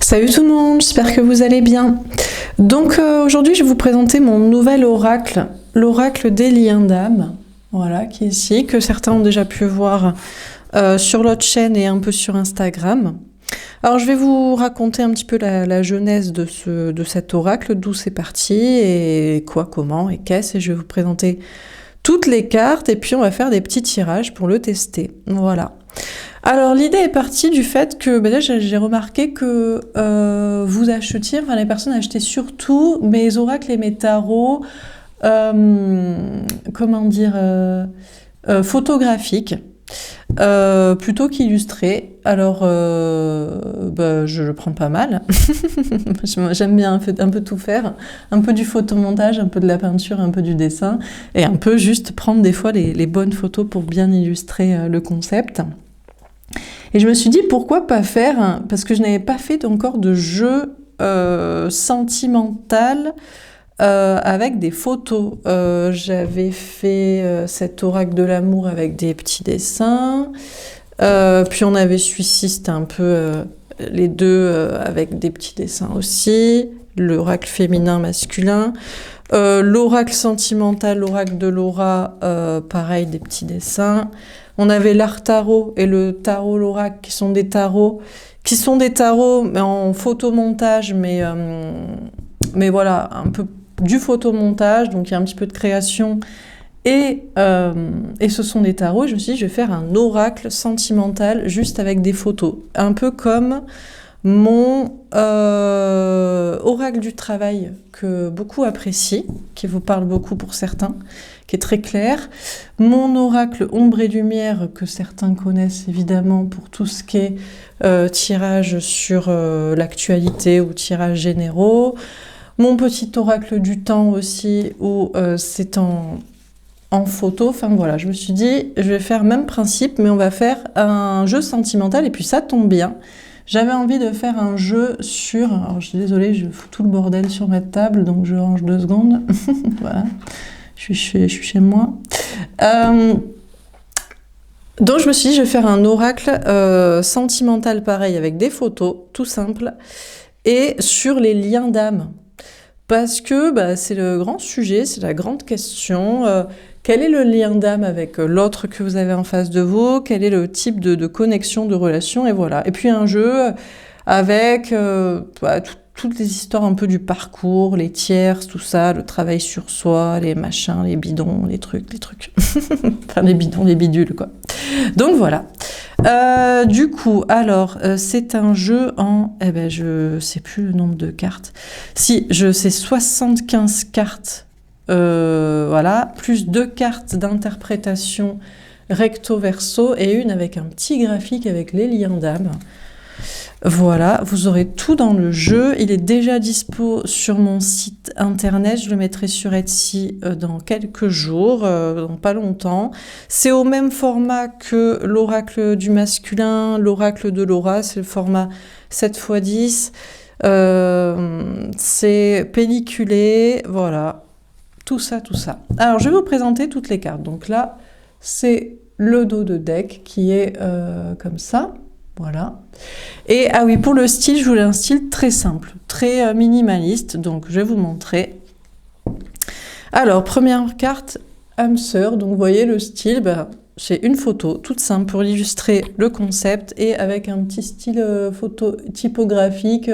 Salut tout le monde, j'espère que vous allez bien. Donc aujourd'hui je vais vous présenter mon nouvel oracle, l'oracle des liens d'âme, voilà, qui est ici, que certains ont déjà pu voir sur l'autre chaîne et un peu sur Instagram. Alors je vais vous raconter un petit peu la genèse de cet oracle, d'où c'est parti, et quoi, comment, et qu'est-ce, et je vais vous présenter toutes les cartes, et puis on va faire des petits tirages pour le tester, voilà. Alors l'idée est partie du fait que déjà j'ai remarqué que vous achetiez, enfin les personnes achetaient surtout mes oracles et mes tarots, comment dire, photographiques, plutôt qu'illustrés. Alors je le prends pas mal, j'aime bien un peu tout faire, un peu du photomontage, un peu de la peinture, un peu du dessin, et un peu juste prendre des fois les bonnes photos pour bien illustrer le concept. Et je me suis dit, pourquoi pas faire, parce que je n'avais pas fait encore de jeu sentimental avec des photos. J'avais fait cet oracle de l'amour avec des petits dessins, puis on avait celui-ci, c'était un peu les deux avec des petits dessins aussi, l'oracle féminin, masculin. L'oracle sentimental, l'oracle de Laura, pareil, des petits dessins. On avait l'art tarot et le tarot l'oracle qui sont des tarots mais en photomontage, mais voilà, un peu du photomontage, donc il y a un petit peu de création, et ce sont des tarots. Et je me suis dit, je vais faire un oracle sentimental juste avec des photos, un peu comme mon oracle du travail que beaucoup apprécient, qui vous parle beaucoup pour certains, qui est très clair. Mon oracle ombre et lumière que certains connaissent évidemment pour tout ce qui est tirage sur l'actualité ou tirage généraux. Mon petit oracle du temps aussi où c'est en photo. Enfin voilà, je me suis dit, je vais faire le même principe, mais on va faire un jeu sentimental et puis ça tombe bien. J'avais envie de faire un jeu sur... Alors je suis désolée, je fous tout le bordel sur ma table, donc je range 2 secondes. Voilà, je suis chez moi. Donc je me suis dit, je vais faire un oracle sentimental pareil, avec des photos, tout simple, et sur les liens d'âme. Parce que c'est le grand sujet, c'est la grande question. Quel est le lien d'âme avec l'autre que vous avez en face de vous? Quel est le type de connexion, de relation? Et voilà. Et puis un jeu avec toutes les histoires un peu du parcours, les tiers, tout ça, le travail sur soi, les machins, les bidons, les trucs. Enfin, les bidons, les bidules, quoi. Donc voilà. Du coup, alors, c'est un jeu en... je sais plus le nombre de cartes. Si, je sais 75 cartes, voilà, plus 2 cartes d'interprétation recto-verso et une avec un petit graphique avec les liens d'âme. Voilà, vous aurez tout dans le jeu. Il est déjà dispo sur mon site internet. Je le mettrai sur Etsy dans quelques jours, dans pas longtemps. C'est au même format que l'oracle du masculin, l'oracle de Laura. C'est le format 7x10. C'est pelliculé. Voilà, tout ça. Alors, je vais vous présenter toutes les cartes. Donc là, c'est le dos de deck qui est comme ça. Voilà. Et ah oui, pour le style, je voulais un style très simple, très minimaliste. Donc, je vais vous montrer. Alors, première carte, âme sœur. Donc, vous voyez le style, c'est une photo toute simple pour illustrer le concept et avec un petit style photo typographique.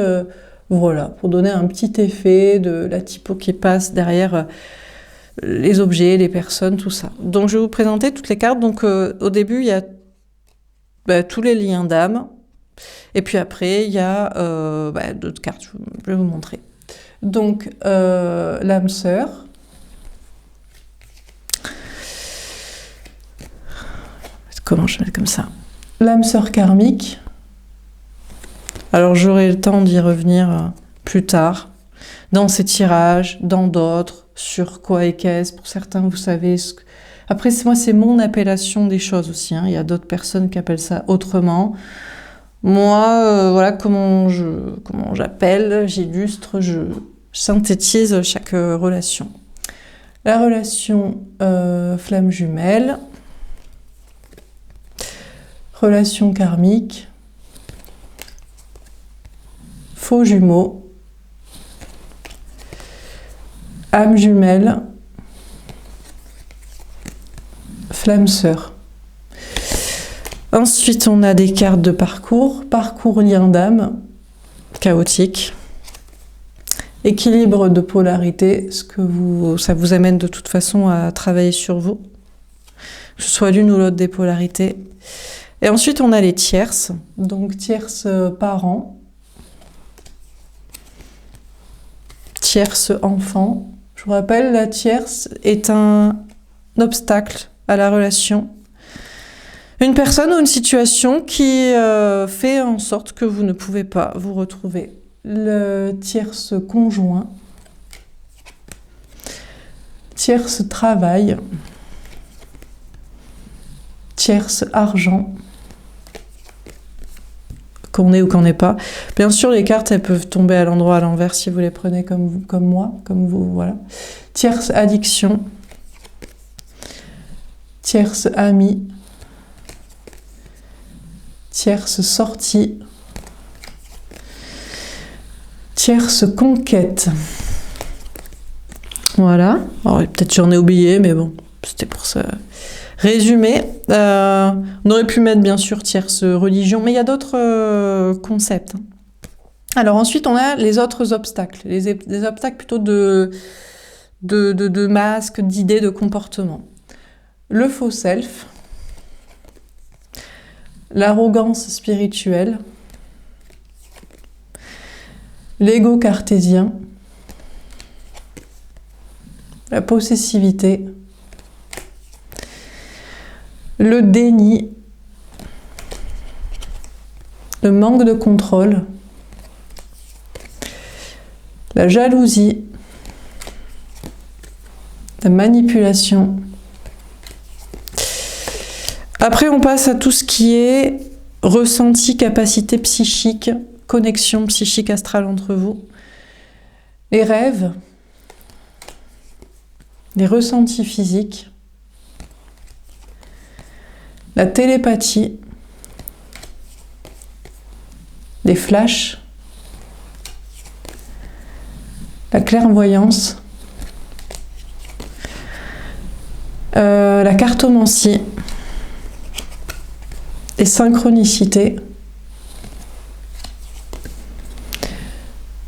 Voilà, pour donner un petit effet de la typo qui passe derrière les objets, les personnes, tout ça. Donc, je vais vous présenter toutes les cartes. Donc, au début, il y a tous les liens d'âme. Et puis après, il y a d'autres cartes, je vais vous montrer. Donc, l'âme sœur. Comment je vais mettre comme ça? L'âme sœur karmique. Alors, j'aurai le temps d'y revenir plus tard, dans ces tirages, dans d'autres, sur quoi et qu'est-ce. Pour certains, vous savez... Après, moi, c'est mon appellation des choses aussi. Il y a d'autres personnes qui appellent ça autrement. Moi, voilà comment j'appelle, j'illustre, je synthétise chaque relation. La relation flamme jumelle, relation karmique, faux jumeaux, âme jumelle, flamme sœur. Ensuite, on a des cartes de parcours, parcours lien d'âme, chaotique, équilibre de polarité, ça vous amène de toute façon à travailler sur vous, que ce soit l'une ou l'autre des polarités. Et ensuite, on a les tierces, donc tierces parents, tierce enfant. Je vous rappelle, la tierce est un obstacle à la relation. Une personne ou une situation qui fait en sorte que vous ne pouvez pas vous retrouver. Le tierce conjoint, tierce travail, tierce argent, qu'on est ou qu'on n'est pas. Bien sûr, les cartes, elles peuvent tomber à l'endroit à l'envers si vous les prenez comme moi, comme vous, voilà. Tierce addiction, tierce ami, tierce sortie, tierce conquête. Voilà. Alors, peut-être j'en ai oublié, mais bon, c'était pour ça. Résumé, on aurait pu mettre bien sûr tierce religion, mais il y a d'autres concepts. Alors ensuite, on a les autres obstacles, des obstacles plutôt de masques, d'idées, de comportements. Le faux self, l'arrogance spirituelle, l'ego cartésien, la possessivité, le déni, le manque de contrôle, la jalousie, la manipulation. Après, on passe à tout ce qui est ressenti, capacité psychique, connexion psychique astrale entre vous, les rêves, les ressentis physiques, la télépathie, les flashs, la clairvoyance, la cartomancie, les synchronicités,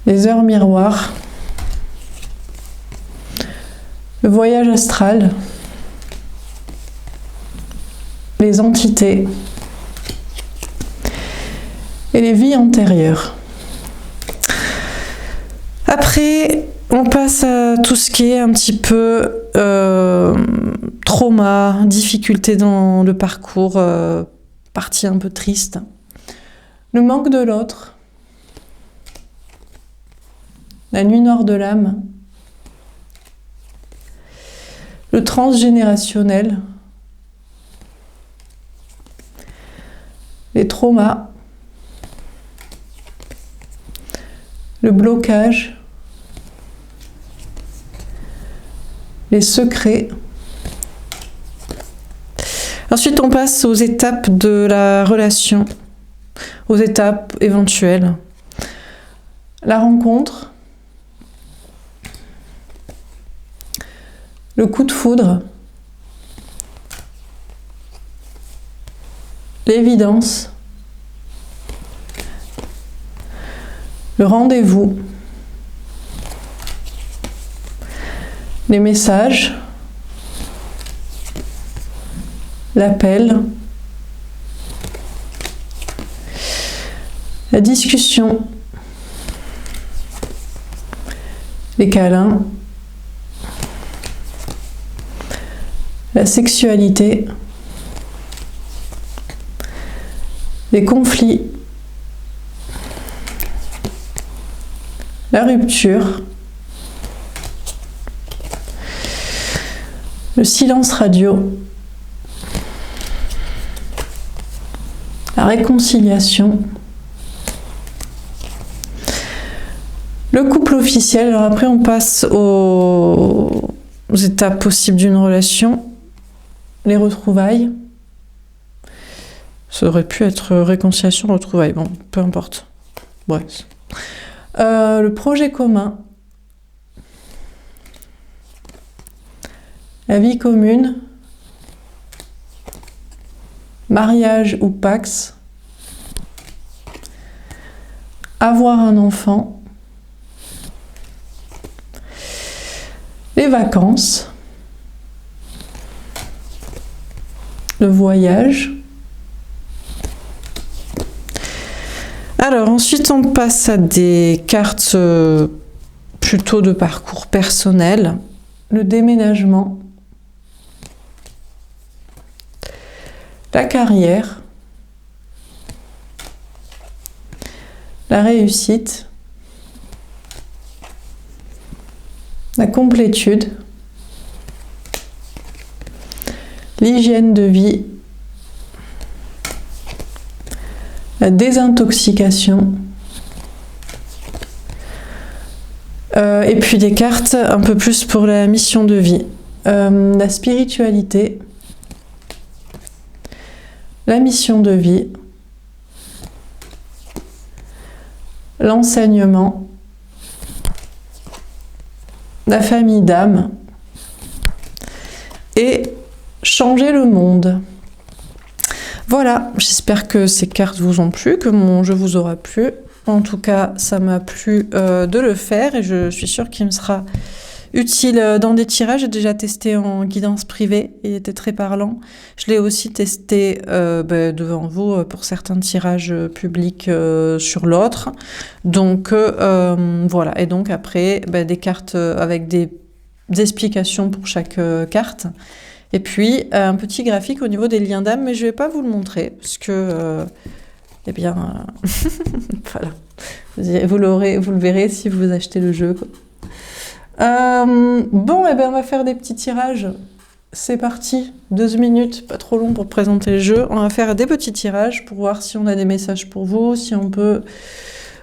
les heures miroirs, le voyage astral, les entités et les vies antérieures. Après, on passe à tout ce qui est un petit peu trauma, difficulté dans le parcours, partie un peu triste. Le manque de l'autre, la nuit noire de l'âme, le transgénérationnel, les traumas, le blocage, les secrets. Ensuite, on passe aux étapes de la relation, aux étapes éventuelles. La rencontre, le coup de foudre, l'évidence, le rendez-vous, les messages, l'appel, la discussion, les câlins, la sexualité, les conflits, la rupture, le silence radio, la réconciliation, le couple officiel. Alors après, on passe aux étapes possibles d'une relation. Les retrouvailles. Ça aurait pu être réconciliation, retrouvailles. Bon, peu importe. Bref. Le projet commun, la vie commune, mariage ou pax, avoir un enfant, les vacances, le voyage. Alors ensuite on passe à des cartes plutôt de parcours personnel, le déménagement, la carrière, la réussite, la complétude, l'hygiène de vie, la désintoxication, et puis des cartes un peu plus pour la mission de vie, la spiritualité, la mission de vie, l'enseignement, la famille d'âme et changer le monde. Voilà, j'espère que ces cartes vous ont plu, que mon jeu vous aura plu. En tout cas, ça m'a plu de le faire et je suis sûre qu'il me sera utile dans des tirages. J'ai déjà testé en guidance privée, il était très parlant. Je l'ai aussi testé devant vous pour certains tirages publics sur l'autre. Donc voilà, et donc après, des cartes avec des explications pour chaque carte. Et puis, un petit graphique au niveau des liens d'âme, mais je ne vais pas vous le montrer, parce que, voilà. Vous le verrez si vous achetez le jeu, quoi. Bon, on va faire des petits tirages. C'est parti, 12 minutes, pas trop long pour présenter le jeu. On va faire des petits tirages pour voir si on a des messages pour vous, si on peut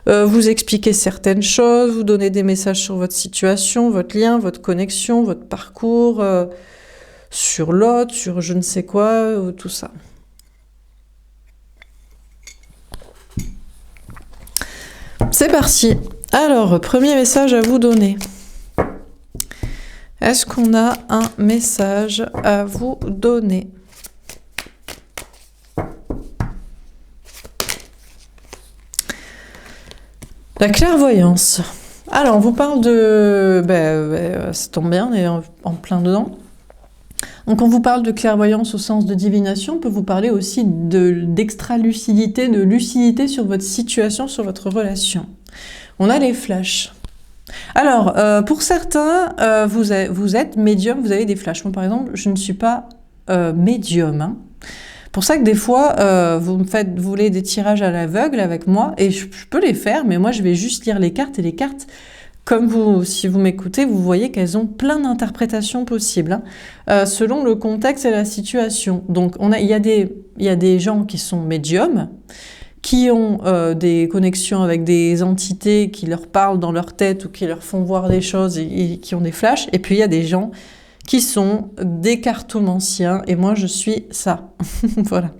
vous expliquer certaines choses, vous donner des messages sur votre situation, votre lien, votre connexion, votre parcours... sur l'autre, sur je ne sais quoi, tout ça. C'est parti. Alors, premier message à vous donner. Est-ce qu'on a un message à vous donner? La clairvoyance. Alors, on vous parle de... ça tombe bien, on est en plein dedans. Donc on vous parle de clairvoyance au sens de divination, on peut vous parler aussi d'extra-lucidité, de lucidité sur votre situation, sur votre relation. On a les flashs. Alors, pour certains, vous êtes médium, vous avez des flashs. Moi, par exemple, je ne suis pas médium. Hein. Pour ça que des fois, vous voulez des tirages à l'aveugle avec moi, et je peux les faire, mais moi, je vais juste lire les cartes, et les cartes... Comme vous, si vous m'écoutez, vous voyez qu'elles ont plein d'interprétations possibles, hein, selon le contexte et la situation. Donc, il y a des gens qui sont médiums, qui ont des connexions avec des entités qui leur parlent dans leur tête ou qui leur font voir des choses et qui ont des flashs. Et puis, il y a des gens qui sont des cartomanciens, et moi, je suis ça. Voilà.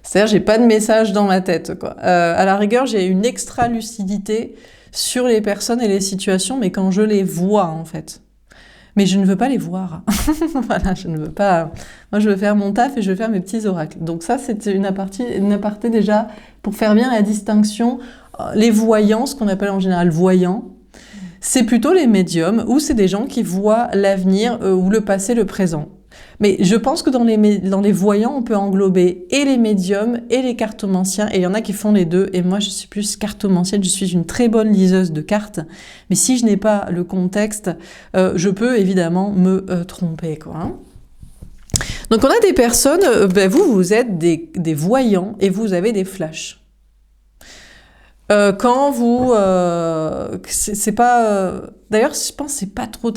C'est-à-dire, j'ai pas de message dans ma tête, quoi. À la rigueur, j'ai une extra-lucidité sur les personnes et les situations, mais quand je les vois, en fait. Mais je ne veux pas les voir. Voilà, je ne veux pas... Moi, je veux faire mon taf et je veux faire mes petits oracles. Donc ça, c'est une aparté déjà pour faire bien la distinction. Les voyants, ce qu'on appelle en général voyants, c'est plutôt les médiums, ou c'est des gens qui voient l'avenir ou le passé, le présent. Mais je pense que dans les voyants, on peut englober et les médiums et les cartomanciens, et il y en a qui font les deux, et moi je suis plus cartomancienne, je suis une très bonne liseuse de cartes, mais si je n'ai pas le contexte, je peux évidemment me tromper, quoi. Hein. Donc on a des personnes, vous êtes des voyants, et vous avez des flashs. Quand vous... c'est pas... D'ailleurs, je pense que c'est pas tout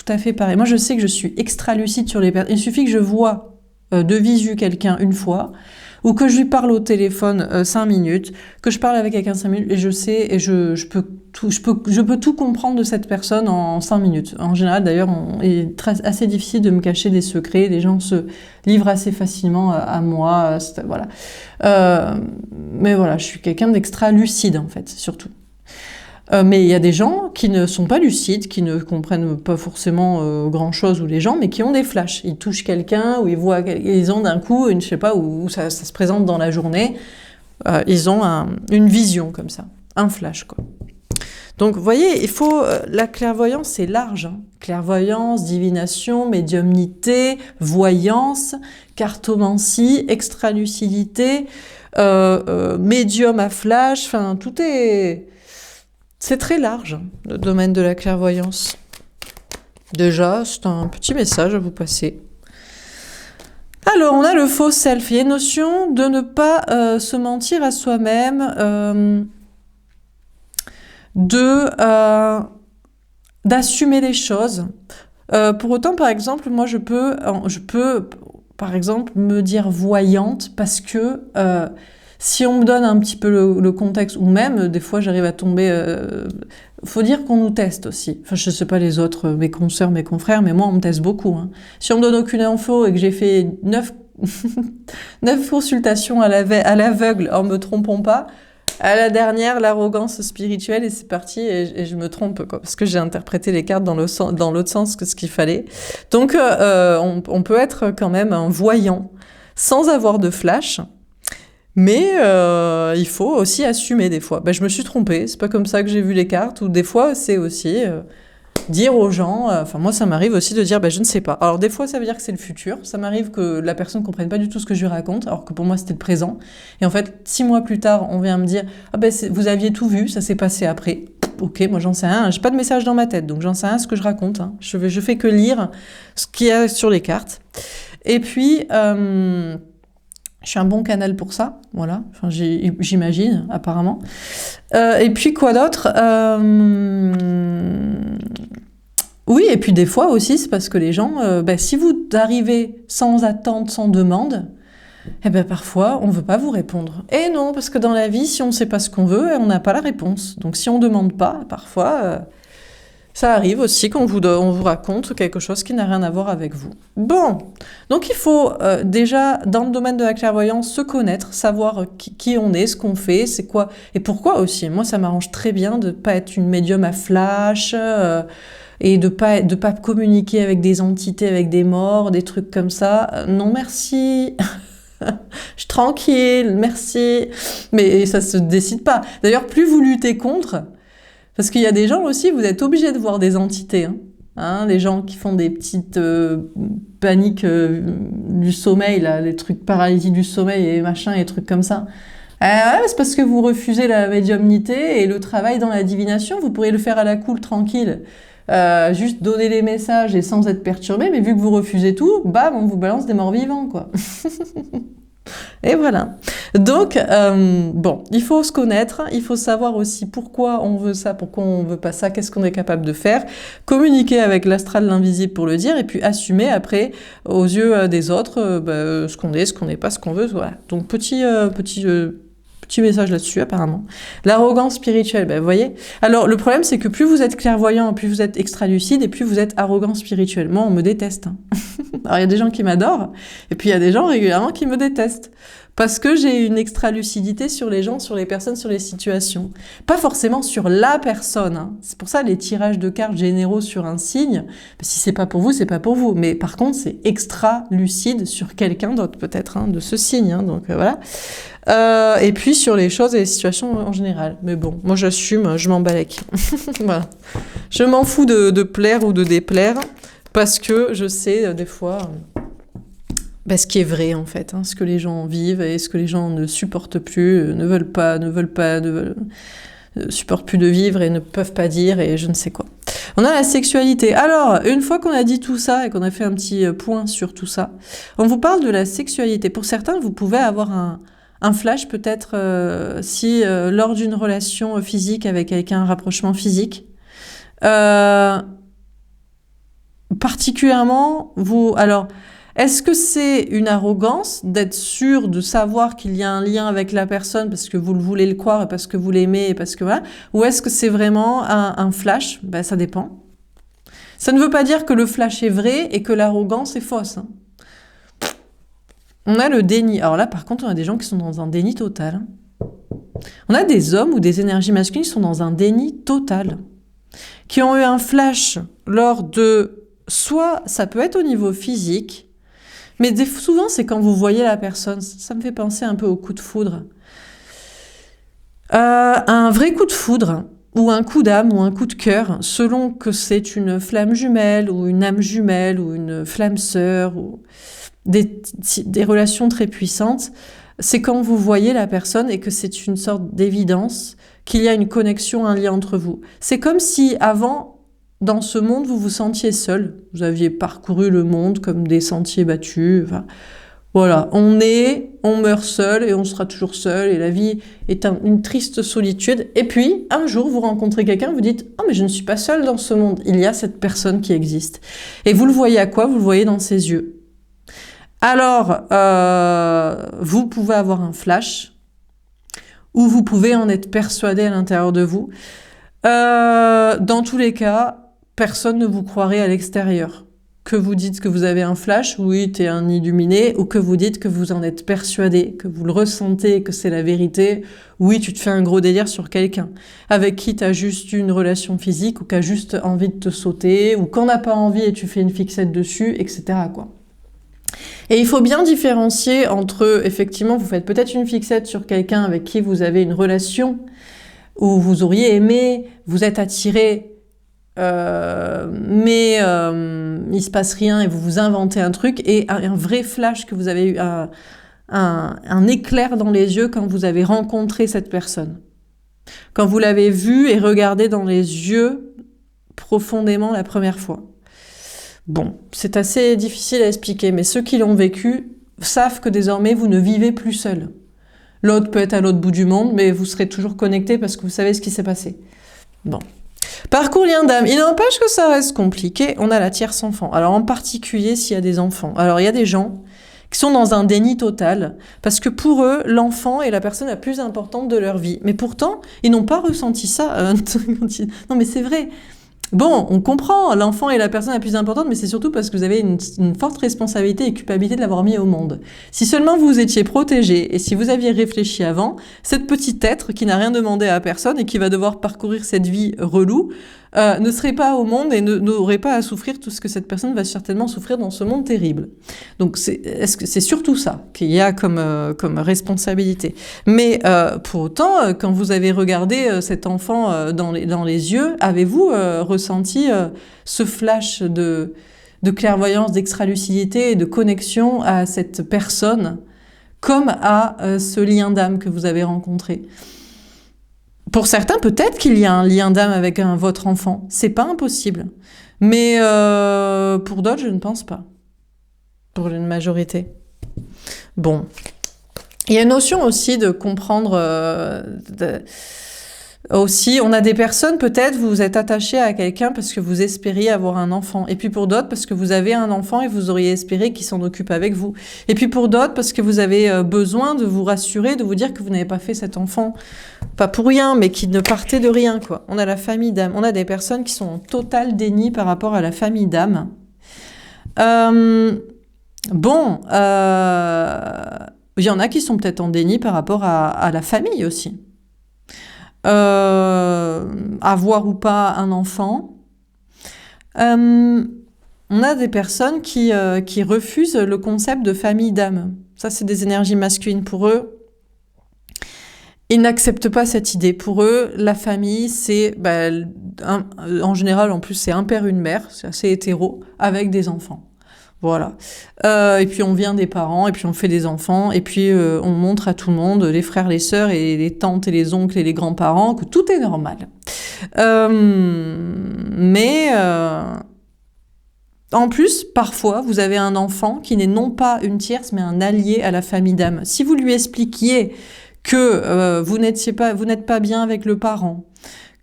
à fait pareil. Moi, je sais que je suis extra lucide sur les personnes. Il suffit que je vois de visu quelqu'un une fois, ou que je lui parle au téléphone 5 minutes, que je parle avec quelqu'un 5 minutes, et je sais, et je peux tout comprendre de cette personne en 5 minutes. En général, d'ailleurs, il est assez difficile de me cacher des secrets. Les gens se livrent assez facilement à moi. Voilà. Mais voilà, je suis quelqu'un d'extra lucide, en fait, surtout. Mais il y a des gens qui ne sont pas lucides, qui ne comprennent pas forcément grand-chose, ou les gens, mais qui ont des flashs. Ils touchent quelqu'un, ou ils ont d'un coup, je sais pas, où ça se présente dans la journée. Ils ont une vision comme ça, un flash, quoi. Donc, vous voyez, la clairvoyance, c'est large, hein. Clairvoyance, divination, médiumnité, voyance, cartomancie, extralucidité, médium à flash, enfin, c'est très large, le domaine de la clairvoyance. Déjà, c'est un petit message à vous passer. Alors, on a le faux self. Il y a une notion de ne pas se mentir à soi-même, d'assumer les choses. Pour autant, par exemple, moi, je peux, par exemple, me dire voyante parce que si on me donne un petit peu le contexte, ou même, des fois, j'arrive à tomber... faut dire qu'on nous teste aussi. Enfin, je sais pas les autres, mes consoeurs, mes confrères, mais moi, on me teste beaucoup, hein. Si on me donne aucune info et que j'ai fait 9 consultations à l'aveugle en me trompant pas, à la dernière, l'arrogance spirituelle, et c'est parti, et je me trompe, quoi, parce que j'ai interprété les cartes dans l'autre sens que ce qu'il fallait. Donc, on peut être quand même un voyant sans avoir de flash, mais il faut aussi assumer des fois. Ben, je me suis trompée, c'est pas comme ça que j'ai vu les cartes, ou des fois, c'est aussi dire aux gens, enfin moi ça m'arrive aussi de dire, ben, je ne sais pas. Alors des fois ça veut dire que c'est le futur, ça m'arrive que la personne ne comprenne pas du tout ce que je lui raconte, alors que pour moi c'était le présent. Et en fait, 6 mois plus tard, on vient me dire, ah ben vous aviez tout vu, ça s'est passé après. Ok, moi j'en sais rien, j'ai pas de message dans ma tête, donc j'en sais rien ce que je raconte, hein. Je fais que lire ce qu'il y a sur les cartes. Et puis... je suis un bon canal pour ça, voilà. Enfin, j'imagine, apparemment. Et puis quoi d'autre? Oui, et puis des fois aussi, c'est parce que les gens, si vous arrivez sans attente, sans demande, eh ben parfois, on ne veut pas vous répondre. Et non, parce que dans la vie, si on ne sait pas ce qu'on veut, on n'a pas la réponse. Donc si on ne demande pas, parfois... ça arrive aussi qu'on on vous raconte quelque chose qui n'a rien à voir avec vous. Bon, donc il faut déjà, dans le domaine de la clairvoyance, se connaître, savoir qui on est, ce qu'on fait, c'est quoi, et pourquoi aussi. Moi, ça m'arrange très bien de ne pas être une médium à flash, et de pas communiquer avec des entités, avec des morts, des trucs comme ça. Non, merci. Je suis tranquille, merci. Mais ça se décide pas. D'ailleurs, plus vous luttez contre... Parce qu'il y a des gens aussi, vous êtes obligés de voir des entités, hein, les gens qui font des petites paniques du sommeil, là, les trucs paralysie du sommeil et machin, et trucs comme ça. Ouais, c'est parce que vous refusez la médiumnité et le travail dans la divination, vous pourriez le faire à la cool, tranquille. Juste donner les messages et sans être perturbé, mais vu que vous refusez tout, bam, on vous balance des morts vivants, quoi. Et voilà. Donc, bon, il faut se connaître, il faut savoir aussi pourquoi on veut ça, pourquoi on veut pas ça, qu'est-ce qu'on est capable de faire, communiquer avec l'astral, l'invisible pour le dire, et puis assumer après, aux yeux des autres, ce qu'on est, ce qu'on n'est pas, ce qu'on veut, voilà. Donc, petit message là-dessus, apparemment. L'arrogance spirituelle, vous voyez. Alors, le problème, c'est que plus vous êtes clairvoyant, plus vous êtes extra-lucide, et plus vous êtes arrogant spirituel. Moi, on me déteste, hein. Alors, il y a des gens qui m'adorent, et puis il y a des gens régulièrement qui me détestent. Parce que j'ai une extra-lucidité sur les gens, sur les personnes, sur les situations. Pas forcément sur la personne, hein. C'est pour ça les tirages de cartes généraux sur un signe. Si c'est pas pour vous, c'est pas pour vous. Mais par contre, c'est extra-lucide sur quelqu'un d'autre, peut-être, hein, de ce signe, hein. Donc voilà. Et puis sur les choses et les situations en général. Mais bon, moi j'assume, je m'en balèque. Voilà. Je m'en fous de plaire ou de déplaire, parce que je sais des fois... ce qui est vrai en fait, hein, ce que les gens vivent et ce que les gens ne supportent plus, ne supportent plus de vivre et ne peuvent pas dire et je ne sais quoi. On a la sexualité. Alors, une fois qu'on a dit tout ça et qu'on a fait un petit point sur tout ça, on vous parle de la sexualité. Pour certains, vous pouvez avoir un flash peut-être si lors d'une relation physique avec quelqu'un, un rapprochement physique, particulièrement, alors... Est-ce que c'est une arrogance d'être sûr de savoir qu'il y a un lien avec la personne parce que vous le voulez le croire et parce que vous l'aimez et parce que voilà, ou est-ce que c'est vraiment un flash? Ça dépend. Ça ne veut pas dire que le flash est vrai et que l'arrogance est fausse, hein. On a le déni. Alors là, par contre, on a des gens qui sont dans un déni total, hein. On a des hommes ou des énergies masculines qui sont dans un déni total, qui ont eu un flash lors de... Soit ça peut être au niveau physique, mais souvent c'est quand vous voyez la personne. Ça me fait penser un peu au coup de foudre. Un vrai coup de foudre, ou un coup d'âme, ou un coup de cœur, selon que c'est une flamme jumelle, ou une âme jumelle, ou une flamme sœur, ou des relations très puissantes, c'est quand vous voyez la personne et que c'est une sorte d'évidence qu'il y a une connexion, un lien entre vous. C'est comme si avant, dans ce monde, vous vous sentiez seul. Vous aviez parcouru le monde comme des sentiers battus. Enfin, voilà, on meurt seul et on sera toujours seul et la vie est une triste solitude. Et puis, un jour, vous rencontrez quelqu'un, vous dites « Oh, mais je ne suis pas seul dans ce monde, il y a cette personne qui existe. » Et vous le voyez à quoi? Vous le voyez dans ses yeux. Alors, vous pouvez avoir un flash, ou vous pouvez en être persuadé à l'intérieur de vous. Dans tous les cas, personne ne vous croirait à l'extérieur. Que vous dites que vous avez un flash, oui, t'es un illuminé, ou que vous dites que vous en êtes persuadé, que vous le ressentez, que c'est la vérité, oui, tu te fais un gros délire sur quelqu'un, avec qui t'as juste une relation physique, ou qui a juste envie de te sauter, ou qu'on n'a pas envie et tu fais une fixette dessus, etc., quoi. Et il faut bien différencier entre, effectivement, vous faites peut-être une fixette sur quelqu'un avec qui vous avez une relation, où vous auriez aimé, vous êtes attiré, mais il se passe rien et vous vous inventez un truc, et un vrai flash que vous avez eu, un éclair dans les yeux quand vous avez rencontré cette personne. Quand vous l'avez vue et regardé dans les yeux profondément la première fois. Bon, c'est assez difficile à expliquer, mais ceux qui l'ont vécu savent que désormais vous ne vivez plus seul. L'autre peut être à l'autre bout du monde, mais vous serez toujours connecté parce que vous savez ce qui s'est passé. Bon. Parcours lien d'âme. Il n'empêche que ça reste compliqué. On a la tierce enfant. Alors en particulier s'il y a des enfants. Alors il y a des gens qui sont dans un déni total parce que pour eux, l'enfant est la personne la plus importante de leur vie. Mais pourtant, ils n'ont pas ressenti ça. Non mais c'est vrai. Bon, on comprend, l'enfant est la personne la plus importante, mais c'est surtout parce que vous avez une forte responsabilité et culpabilité de l'avoir mis au monde. Si seulement vous étiez protégé et si vous aviez réfléchi avant, cette petite être qui n'a rien demandé à personne et qui va devoir parcourir cette vie relou, ne serait pas au monde et n'aurait pas à souffrir tout ce que cette personne va certainement souffrir dans ce monde terrible. Donc c'est surtout ça qu'il y a comme responsabilité. Mais pour autant, quand vous avez regardé cet enfant dans les yeux, avez-vous ressenti ce flash de clairvoyance, d'extralucidité et de connexion à cette personne comme à ce lien d'âme que vous avez rencontré? Pour certains, peut-être qu'il y a un lien d'âme avec votre enfant. C'est pas impossible. Mais pour d'autres, je ne pense pas. Pour une majorité. Bon. Il y a une notion aussi de comprendre... Aussi, on a des personnes, peut-être, vous êtes attaché à quelqu'un parce que vous espériez avoir un enfant. Et puis pour d'autres, parce que vous avez un enfant et vous auriez espéré qu'il s'en occupe avec vous. Et puis pour d'autres, parce que vous avez besoin de vous rassurer, de vous dire que vous n'avez pas fait cet enfant. Pas pour rien, mais qui ne partait de rien, quoi. On a la famille d'âme. On a des personnes qui sont en total déni par rapport à la famille d'âme. Bon, il y en a qui sont peut-être en déni par rapport à la famille aussi. Avoir ou pas un enfant. On a des personnes qui refusent le concept de famille d'âme. Ça, c'est des énergies masculines pour eux. Ils n'acceptent pas cette idée. Pour eux, la famille, c'est, en général, en plus, c'est un père, une mère, c'est assez hétéro, avec des enfants. Voilà. Et puis on vient des parents, et puis on fait des enfants, et puis on montre à tout le monde, les frères, les sœurs, et les tantes et les oncles et les grands-parents, que tout est normal. Mais en plus, parfois, vous avez un enfant qui n'est non pas une tierce, mais un allié à la famille d'âme. Si vous lui expliquiez que vous n'êtes pas bien avec le parent,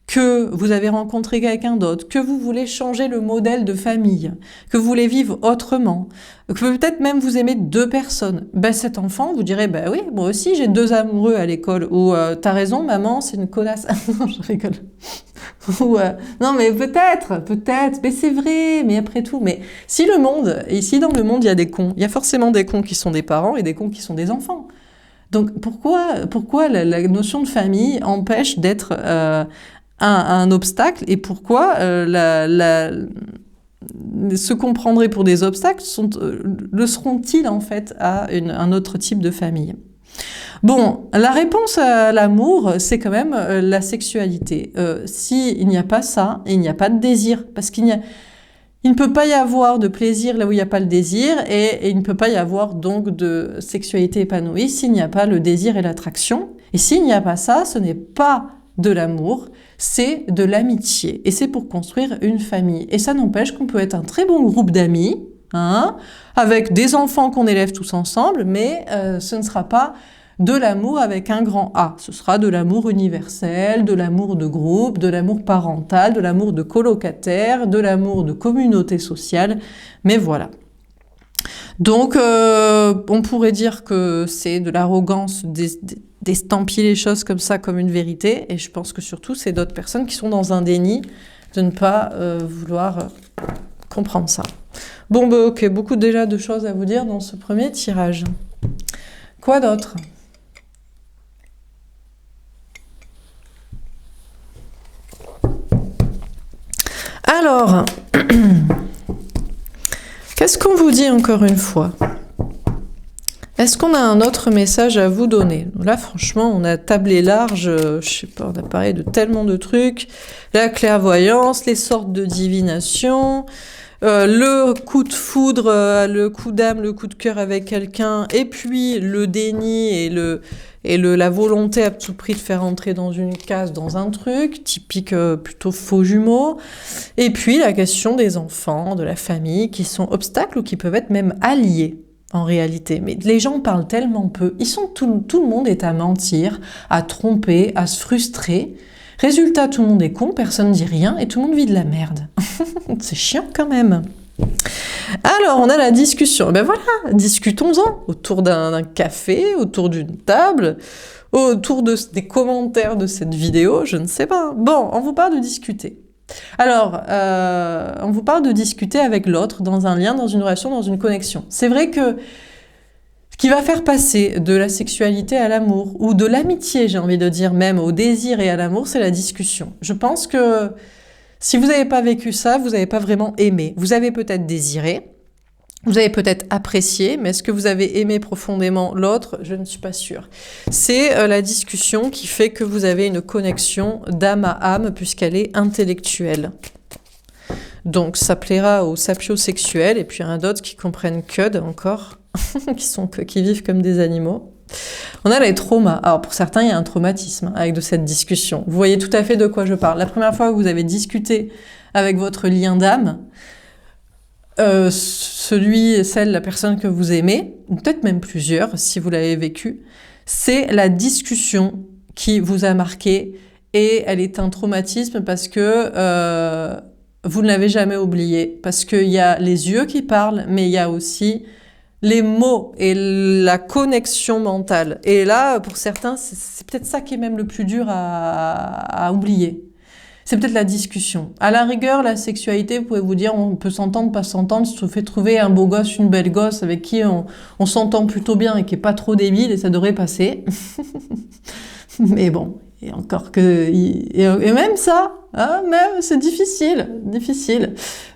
que vous avez rencontré quelqu'un d'autre, que vous voulez changer le modèle de famille, que vous voulez vivre autrement, que peut-être même vous aimez deux personnes, cet enfant, vous direz, oui, moi aussi j'ai deux amoureux à l'école, ou t'as raison maman, c'est une connasse. Non, je rigole. Ou, non mais peut-être, mais c'est vrai, mais après tout, mais si dans le monde il y a des cons, il y a forcément des cons qui sont des parents et des cons qui sont des enfants. Donc pourquoi la notion de famille empêche d'être un obstacle, et pourquoi ce qu'on prendrait pour des obstacles le seront-ils en fait à un autre type de famille? Bon, la réponse à l'amour, c'est quand même la sexualité. S'il n'y a pas ça, il n'y a pas de désir, parce il ne peut pas y avoir de plaisir là où il n'y a pas le désir, et il ne peut pas y avoir donc de sexualité épanouie s'il n'y a pas le désir et l'attraction. Et s'il n'y a pas ça, ce n'est pas de l'amour, c'est de l'amitié. Et c'est pour construire une famille. Et ça n'empêche qu'on peut être un très bon groupe d'amis, hein, avec des enfants qu'on élève tous ensemble, mais ce ne sera pas de l'amour avec un grand A. Ce sera de l'amour universel, de l'amour de groupe, de l'amour parental, de l'amour de colocataire, de l'amour de communauté sociale, mais voilà. Donc, on pourrait dire que c'est de l'arrogance d'estampiller les choses comme ça, comme une vérité, et je pense que surtout, c'est d'autres personnes qui sont dans un déni de ne pas vouloir comprendre ça. Bon, bah, ok, beaucoup déjà de choses à vous dire dans ce premier tirage. Quoi d'autre ? Alors, qu'est-ce qu'on vous dit encore une fois? Est-ce qu'on a un autre message à vous donner? Là, franchement, on a tablé large, je sais pas, on a parlé de tellement de trucs. La clairvoyance, les sortes de divination, le coup de foudre, le coup d'âme, le coup de cœur avec quelqu'un, et puis le déni et la volonté à tout prix de faire entrer dans une case, dans un truc, typique plutôt faux jumeaux. Et puis la question des enfants, de la famille, qui sont obstacles ou qui peuvent être même alliés. En réalité, mais les gens parlent tellement peu, tout le monde est à mentir, à tromper, à se frustrer. Résultat, tout le monde est con, personne ne dit rien et tout le monde vit de la merde. C'est chiant quand même. Alors, on a la discussion. Ben voilà, discutons-en autour d'un café, autour d'une table, autour des commentaires de cette vidéo, je ne sais pas. Bon, on vous parle de discuter. Alors, on vous parle de discuter avec l'autre dans un lien, dans une relation, dans une connexion. C'est vrai que ce qui va faire passer de la sexualité à l'amour, ou de l'amitié, j'ai envie de dire même, au désir et à l'amour, c'est la discussion. Je pense que si vous n'avez pas vécu ça, vous n'avez pas vraiment aimé. Vous avez peut-être désiré, vous avez peut-être apprécié, mais est-ce que vous avez aimé profondément l'autre? Je ne suis pas sûre. C'est la discussion qui fait que vous avez une connexion d'âme à âme, puisqu'elle est intellectuelle. Donc ça plaira aux sapiosexuels, et puis il y en a d'autres qui comprennent que encore, qui vivent comme des animaux. On a les traumas. Alors pour certains, il y a un traumatisme avec de cette discussion. Vous voyez tout à fait de quoi je parle. La première fois que vous avez discuté avec votre lien d'âme, la personne que vous aimez, ou peut-être même plusieurs, si vous l'avez vécu, c'est la discussion qui vous a marqué, et elle est un traumatisme parce que vous ne l'avez jamais oublié, parce qu'il y a les yeux qui parlent, mais il y a aussi les mots et la connexion mentale. Et là, pour certains, c'est peut-être ça qui est même le plus dur à oublier. C'est peut-être la discussion. À la rigueur, la sexualité, vous pouvez vous dire, on peut s'entendre, pas s'entendre, ça fait trouver un beau gosse, une belle gosse avec qui on s'entend plutôt bien et qui est pas trop débile, et ça devrait passer. Mais bon, et encore que... Et même ça, hein, même, c'est difficile.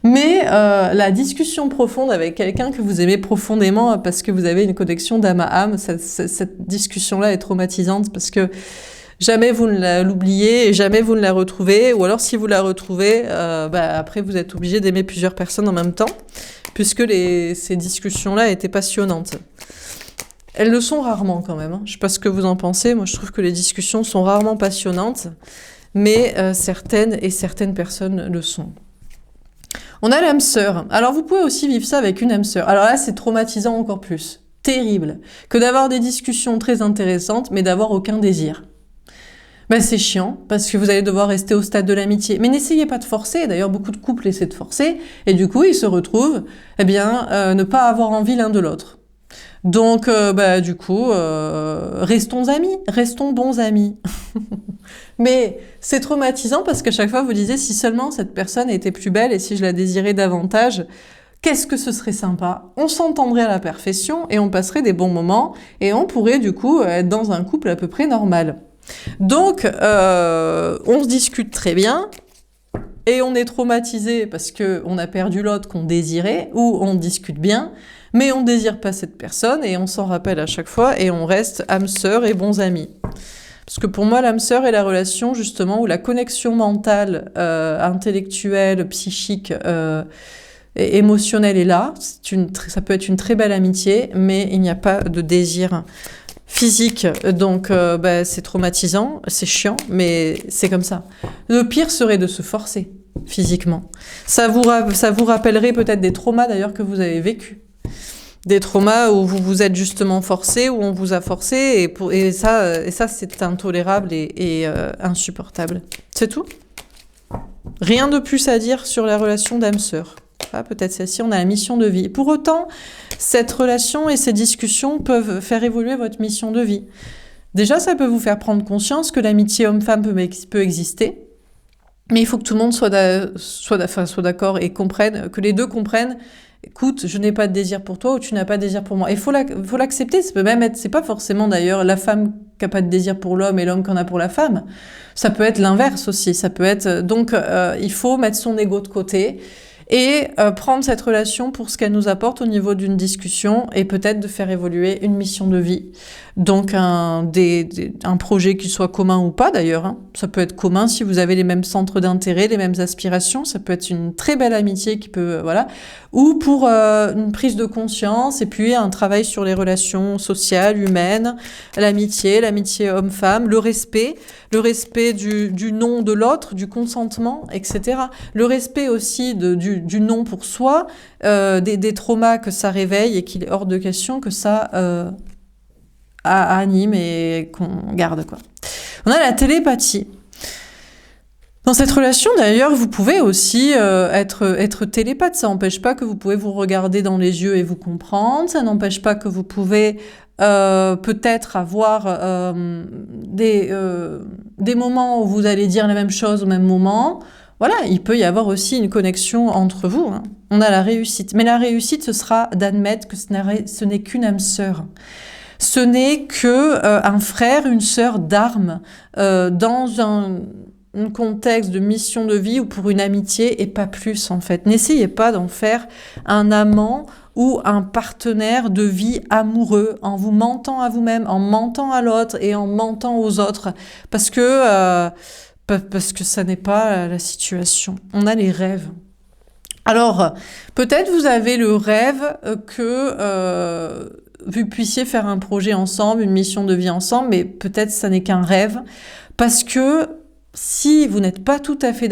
Mais la discussion profonde avec quelqu'un que vous aimez profondément parce que vous avez une connexion d'âme à âme, cette discussion-là est traumatisante parce que jamais vous ne l'oubliez et jamais vous ne la retrouvez, ou alors si vous la retrouvez, après vous êtes obligé d'aimer plusieurs personnes en même temps, puisque ces discussions-là étaient passionnantes. Elles le sont rarement quand même, hein. Je ne sais pas ce que vous en pensez, moi je trouve que les discussions sont rarement passionnantes, mais certaines personnes le sont. On a l'âme sœur. Alors vous pouvez aussi vivre ça avec une âme sœur. Alors là c'est traumatisant encore plus, terrible, que d'avoir des discussions très intéressantes, mais d'avoir aucun désir. C'est chiant, parce que vous allez devoir rester au stade de l'amitié. Mais n'essayez pas de forcer, d'ailleurs beaucoup de couples essaient de forcer, et du coup ils se retrouvent, ne pas avoir envie l'un de l'autre. Donc, restons amis, restons bons amis. Mais c'est traumatisant parce qu'à chaque fois vous disiez, si seulement cette personne était plus belle et si je la désirais davantage, Qu'est-ce que ce serait sympa? On s'entendrait à la perfection et on passerait des bons moments et on pourrait du coup être dans un couple à peu près normal. Donc, on se discute très bien et on est traumatisé parce qu'on a perdu l'autre qu'on désirait, ou on discute bien, mais on ne désire pas cette personne et on s'en rappelle à chaque fois et on reste âme sœur et bons amis. Parce que pour moi, l'âme sœur est la relation justement où la connexion mentale, intellectuelle, psychique, et émotionnelle est là. Ça peut être une très belle amitié, mais il n'y a pas de désir physique. Donc c'est traumatisant, c'est chiant, mais c'est comme ça. Le pire serait de se forcer physiquement. Ça vous rappellerait peut-être des traumas d'ailleurs que vous avez vécus. Des traumas où vous vous êtes justement forcé, où on vous a forcé, et ça c'est intolérable et insupportable. C'est tout. Rien de plus à dire sur la relation d'âme-sœur. Ah, peut-être celle-ci, on a la mission de vie. Pour autant, cette relation et ces discussions peuvent faire évoluer votre mission de vie. Déjà, ça peut vous faire prendre conscience que l'amitié homme-femme peut exister, mais il faut que tout le monde soit d'accord et comprenne, que les deux comprennent. Écoute, je n'ai pas de désir pour toi ou tu n'as pas de désir pour moi. Il faut l'accepter. Ça peut même être, c'est pas forcément d'ailleurs la femme qui n'a pas de désir pour l'homme et l'homme qui en a pour la femme. Ça peut être l'inverse aussi. Ça peut être, donc, il faut mettre son ego de côté et prendre cette relation pour ce qu'elle nous apporte au niveau d'une discussion et peut-être de faire évoluer une mission de vie. Donc un projet qui soit commun ou pas d'ailleurs, hein. Ça peut être commun si vous avez les mêmes centres d'intérêt, les mêmes aspirations, ça peut être une très belle amitié qui peut, voilà, ou pour une prise de conscience et puis un travail sur les relations sociales, humaines, l'amitié homme-femme, le respect du non de l'autre, du consentement, etc. Le respect aussi du non pour soi, des traumas que ça réveille et qu'il est hors de question que ça anime et qu'on garde, quoi. On a la télépathie. Dans cette relation, d'ailleurs, vous pouvez aussi être télépathe. Ça n'empêche pas que vous pouvez vous regarder dans les yeux et vous comprendre. Ça n'empêche pas que vous pouvez peut-être avoir des moments où vous allez dire la même chose au même moment. Voilà, il peut y avoir aussi une connexion entre vous, hein. On a la réussite. Mais la réussite, ce sera d'admettre que ce n'est qu'une âme sœur. Ce n'est que un frère, une sœur d'armes dans un contexte de mission de vie ou pour une amitié et pas plus en fait. N'essayez pas d'en faire un amant ou un partenaire de vie amoureux en vous mentant à vous-même, en mentant à l'autre et en mentant aux autres parce que ça n'est pas la situation. On a les rêves. Alors, peut-être vous avez le rêve que vous puissiez faire un projet ensemble, une mission de vie ensemble, mais peut-être ça n'est qu'un rêve, parce que si vous n'êtes pas tout à fait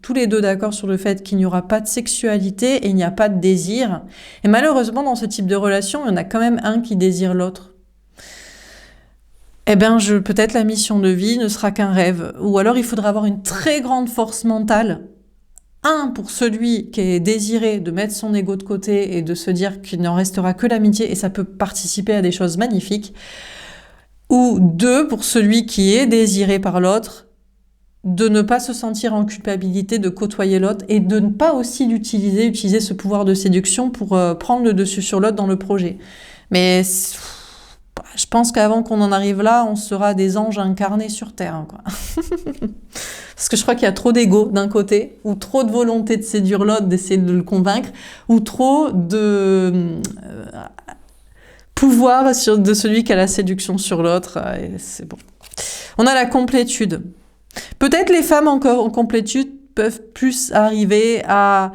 tous les deux d'accord sur le fait qu'il n'y aura pas de sexualité et il n'y a pas de désir, et malheureusement dans ce type de relation, il y en a quand même un qui désire l'autre, eh bien peut-être la mission de vie ne sera qu'un rêve, ou alors il faudra avoir une très grande force mentale. Pour celui qui est désiré de mettre son ego de côté et de se dire qu'il n'en restera que l'amitié et ça peut participer à des choses magnifiques. Ou 2, pour celui qui est désiré par l'autre, de ne pas se sentir en culpabilité de côtoyer l'autre et de ne pas aussi utiliser ce pouvoir de séduction pour prendre le dessus sur l'autre dans le projet. Mais je pense qu'avant qu'on en arrive là, on sera des anges incarnés sur Terre, hein, quoi. Parce que je crois qu'il y a trop d'ego d'un côté, ou trop de volonté de séduire l'autre, d'essayer de le convaincre, ou trop de pouvoir de celui qui a la séduction sur l'autre. Et c'est bon. On a la complétude. Peut-être les femmes encore en complétude peuvent plus arriver à...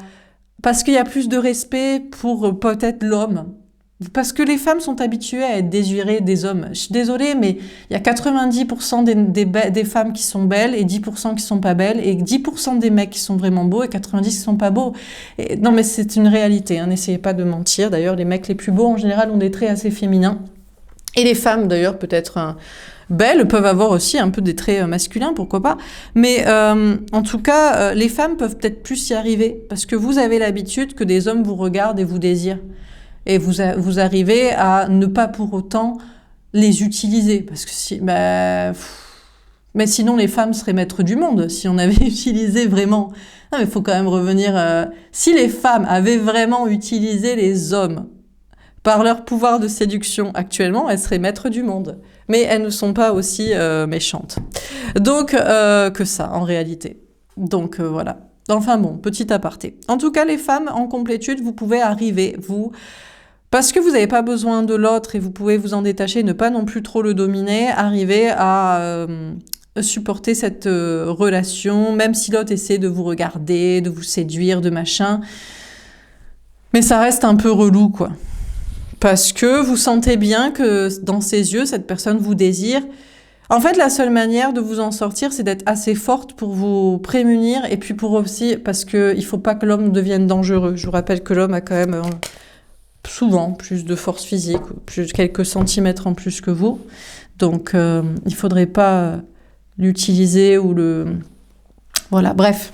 Parce qu'il y a plus de respect pour peut-être l'homme. Parce que les femmes sont habituées à être désirées des hommes. Je suis désolée, mais il y a 90% des femmes qui sont belles et 10% qui sont pas belles et 10% des mecs qui sont vraiment beaux et 90% qui sont pas beaux. Non, mais c'est une réalité, hein, n'essayez pas de mentir. D'ailleurs, les mecs les plus beaux, en général, ont des traits assez féminins. Et les femmes, d'ailleurs, peut-être belles, peuvent avoir aussi un peu des traits masculins, pourquoi pas. Mais en tout cas, les femmes peuvent peut-être plus y arriver parce que vous avez l'habitude que des hommes vous regardent et vous désirent. Et vous arrivez à ne pas pour autant les utiliser. Parce que Mais sinon, les femmes seraient maîtres du monde si on avait utilisé vraiment... Non, mais il faut quand même revenir... Si les femmes avaient vraiment utilisé les hommes par leur pouvoir de séduction actuellement, elles seraient maîtres du monde. Mais elles ne sont pas aussi méchantes. Donc, que ça, en réalité. Donc, voilà. Enfin bon, petit aparté. En tout cas, les femmes en complétude, vous pouvez arriver, vous... Parce que vous n'avez pas besoin de l'autre et vous pouvez vous en détacher, ne pas non plus trop le dominer, arriver à supporter cette relation, même si l'autre essaie de vous regarder, de vous séduire, de machin. Mais ça reste un peu relou, quoi. Parce que vous sentez bien que dans ses yeux, cette personne vous désire. En fait, la seule manière de vous en sortir, c'est d'être assez forte pour vous prémunir et puis pour aussi, parce que il faut pas que l'homme devienne dangereux. Je vous rappelle que l'homme a quand même souvent plus de force physique, plus quelques centimètres en plus que vous. Donc, il faudrait pas l'utiliser ou le... Voilà, bref.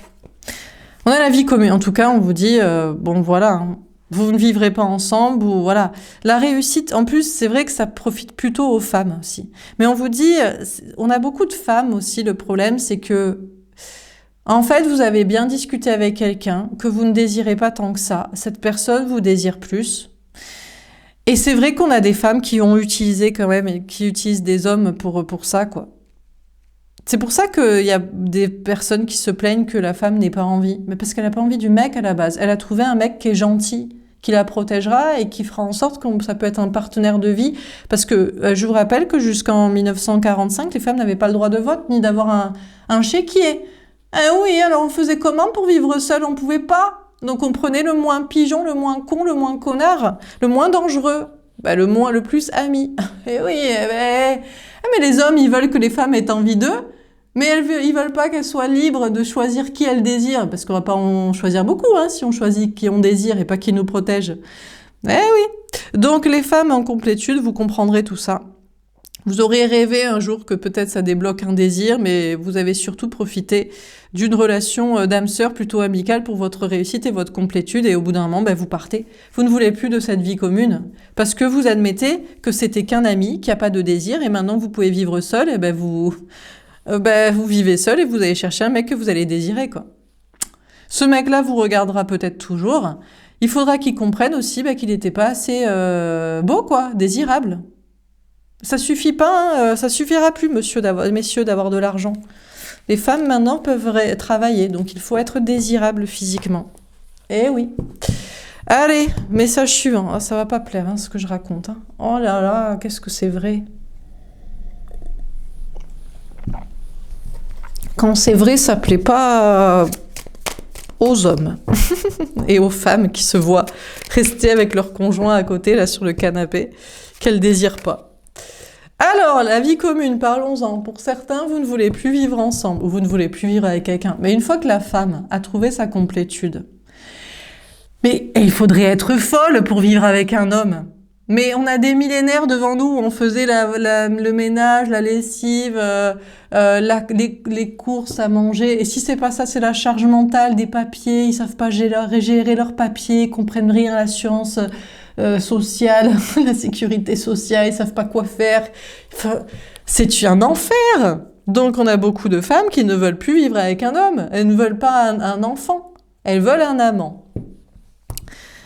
On a la vie commune. En tout cas, on vous dit, bon, voilà, hein, vous ne vivrez pas ensemble, ou voilà. La réussite, en plus, c'est vrai que ça profite plutôt aux femmes aussi. Mais on vous dit, on a beaucoup de femmes aussi, le problème, c'est que, en fait, vous avez bien discuté avec quelqu'un, que vous ne désirez pas tant que ça. Cette personne vous désire plus. Et c'est vrai qu'on a des femmes qui ont utilisé quand même, et qui utilisent des hommes pour ça, quoi. C'est pour ça qu'il y a des personnes qui se plaignent que la femme n'ait pas envie. Mais parce qu'elle n'a pas envie du mec à la base. Elle a trouvé un mec qui est gentil, qui la protégera et qui fera en sorte que ça peut être un partenaire de vie. Parce que je vous rappelle que jusqu'en 1945, les femmes n'avaient pas le droit de vote ni d'avoir un chéquier. Eh oui, alors on faisait comment pour vivre seul? On pouvait pas. Donc on prenait le moins pigeon, le moins con, le moins connard, le moins dangereux. Le plus ami. Et oui, mais les hommes, ils veulent que les femmes aient envie d'eux, mais ils veulent pas qu'elles soient libres de choisir qui elles désirent, parce qu'on va pas en choisir beaucoup, hein, si on choisit qui on désire et pas qui nous protège. Eh oui. Donc les femmes en complétude, vous comprendrez tout ça. Vous aurez rêvé un jour que peut-être ça débloque un désir, mais vous avez surtout profité d'une relation d'âme-sœur plutôt amicale pour votre réussite et votre complétude, et au bout d'un moment, vous partez. Vous ne voulez plus de cette vie commune, parce que vous admettez que c'était qu'un ami, qu'il n'y a pas de désir, et maintenant que vous pouvez vivre seul, et vous vivez seul et vous allez chercher un mec que vous allez désirer, quoi. Ce mec-là vous regardera peut-être toujours. Il faudra qu'il comprenne aussi qu'il n'était pas assez beau, quoi, désirable. Ça suffit pas, ça suffira plus, messieurs, d'avoir de l'argent. Les femmes, maintenant, peuvent travailler, donc il faut être désirable physiquement. Eh oui. Allez, message suivant. Ah, ça va pas plaire, ce que je raconte. Hein. Oh là là, qu'est-ce que c'est vrai. Quand c'est vrai, ça plaît pas aux hommes et aux femmes qui se voient rester avec leur conjoint à côté, là, sur le canapé, qu'elles désirent pas. Alors, la vie commune, parlons-en. Pour certains, vous ne voulez plus vivre ensemble, ou vous ne voulez plus vivre avec quelqu'un. Mais une fois que la femme a trouvé sa complétude, mais il faudrait être folle pour vivre avec un homme. Mais on a des millénaires devant nous où on faisait le ménage, la lessive, les courses à manger. Et si c'est pas ça, c'est la charge mentale des papiers. Ils savent pas gérer leurs papiers, ils comprennent rien à l'assurance sociale, la sécurité sociale, ils savent pas quoi faire. Enfin, c'est un enfer. Donc on a beaucoup de femmes qui ne veulent plus vivre avec un homme. Elles ne veulent pas un enfant. Elles veulent un amant.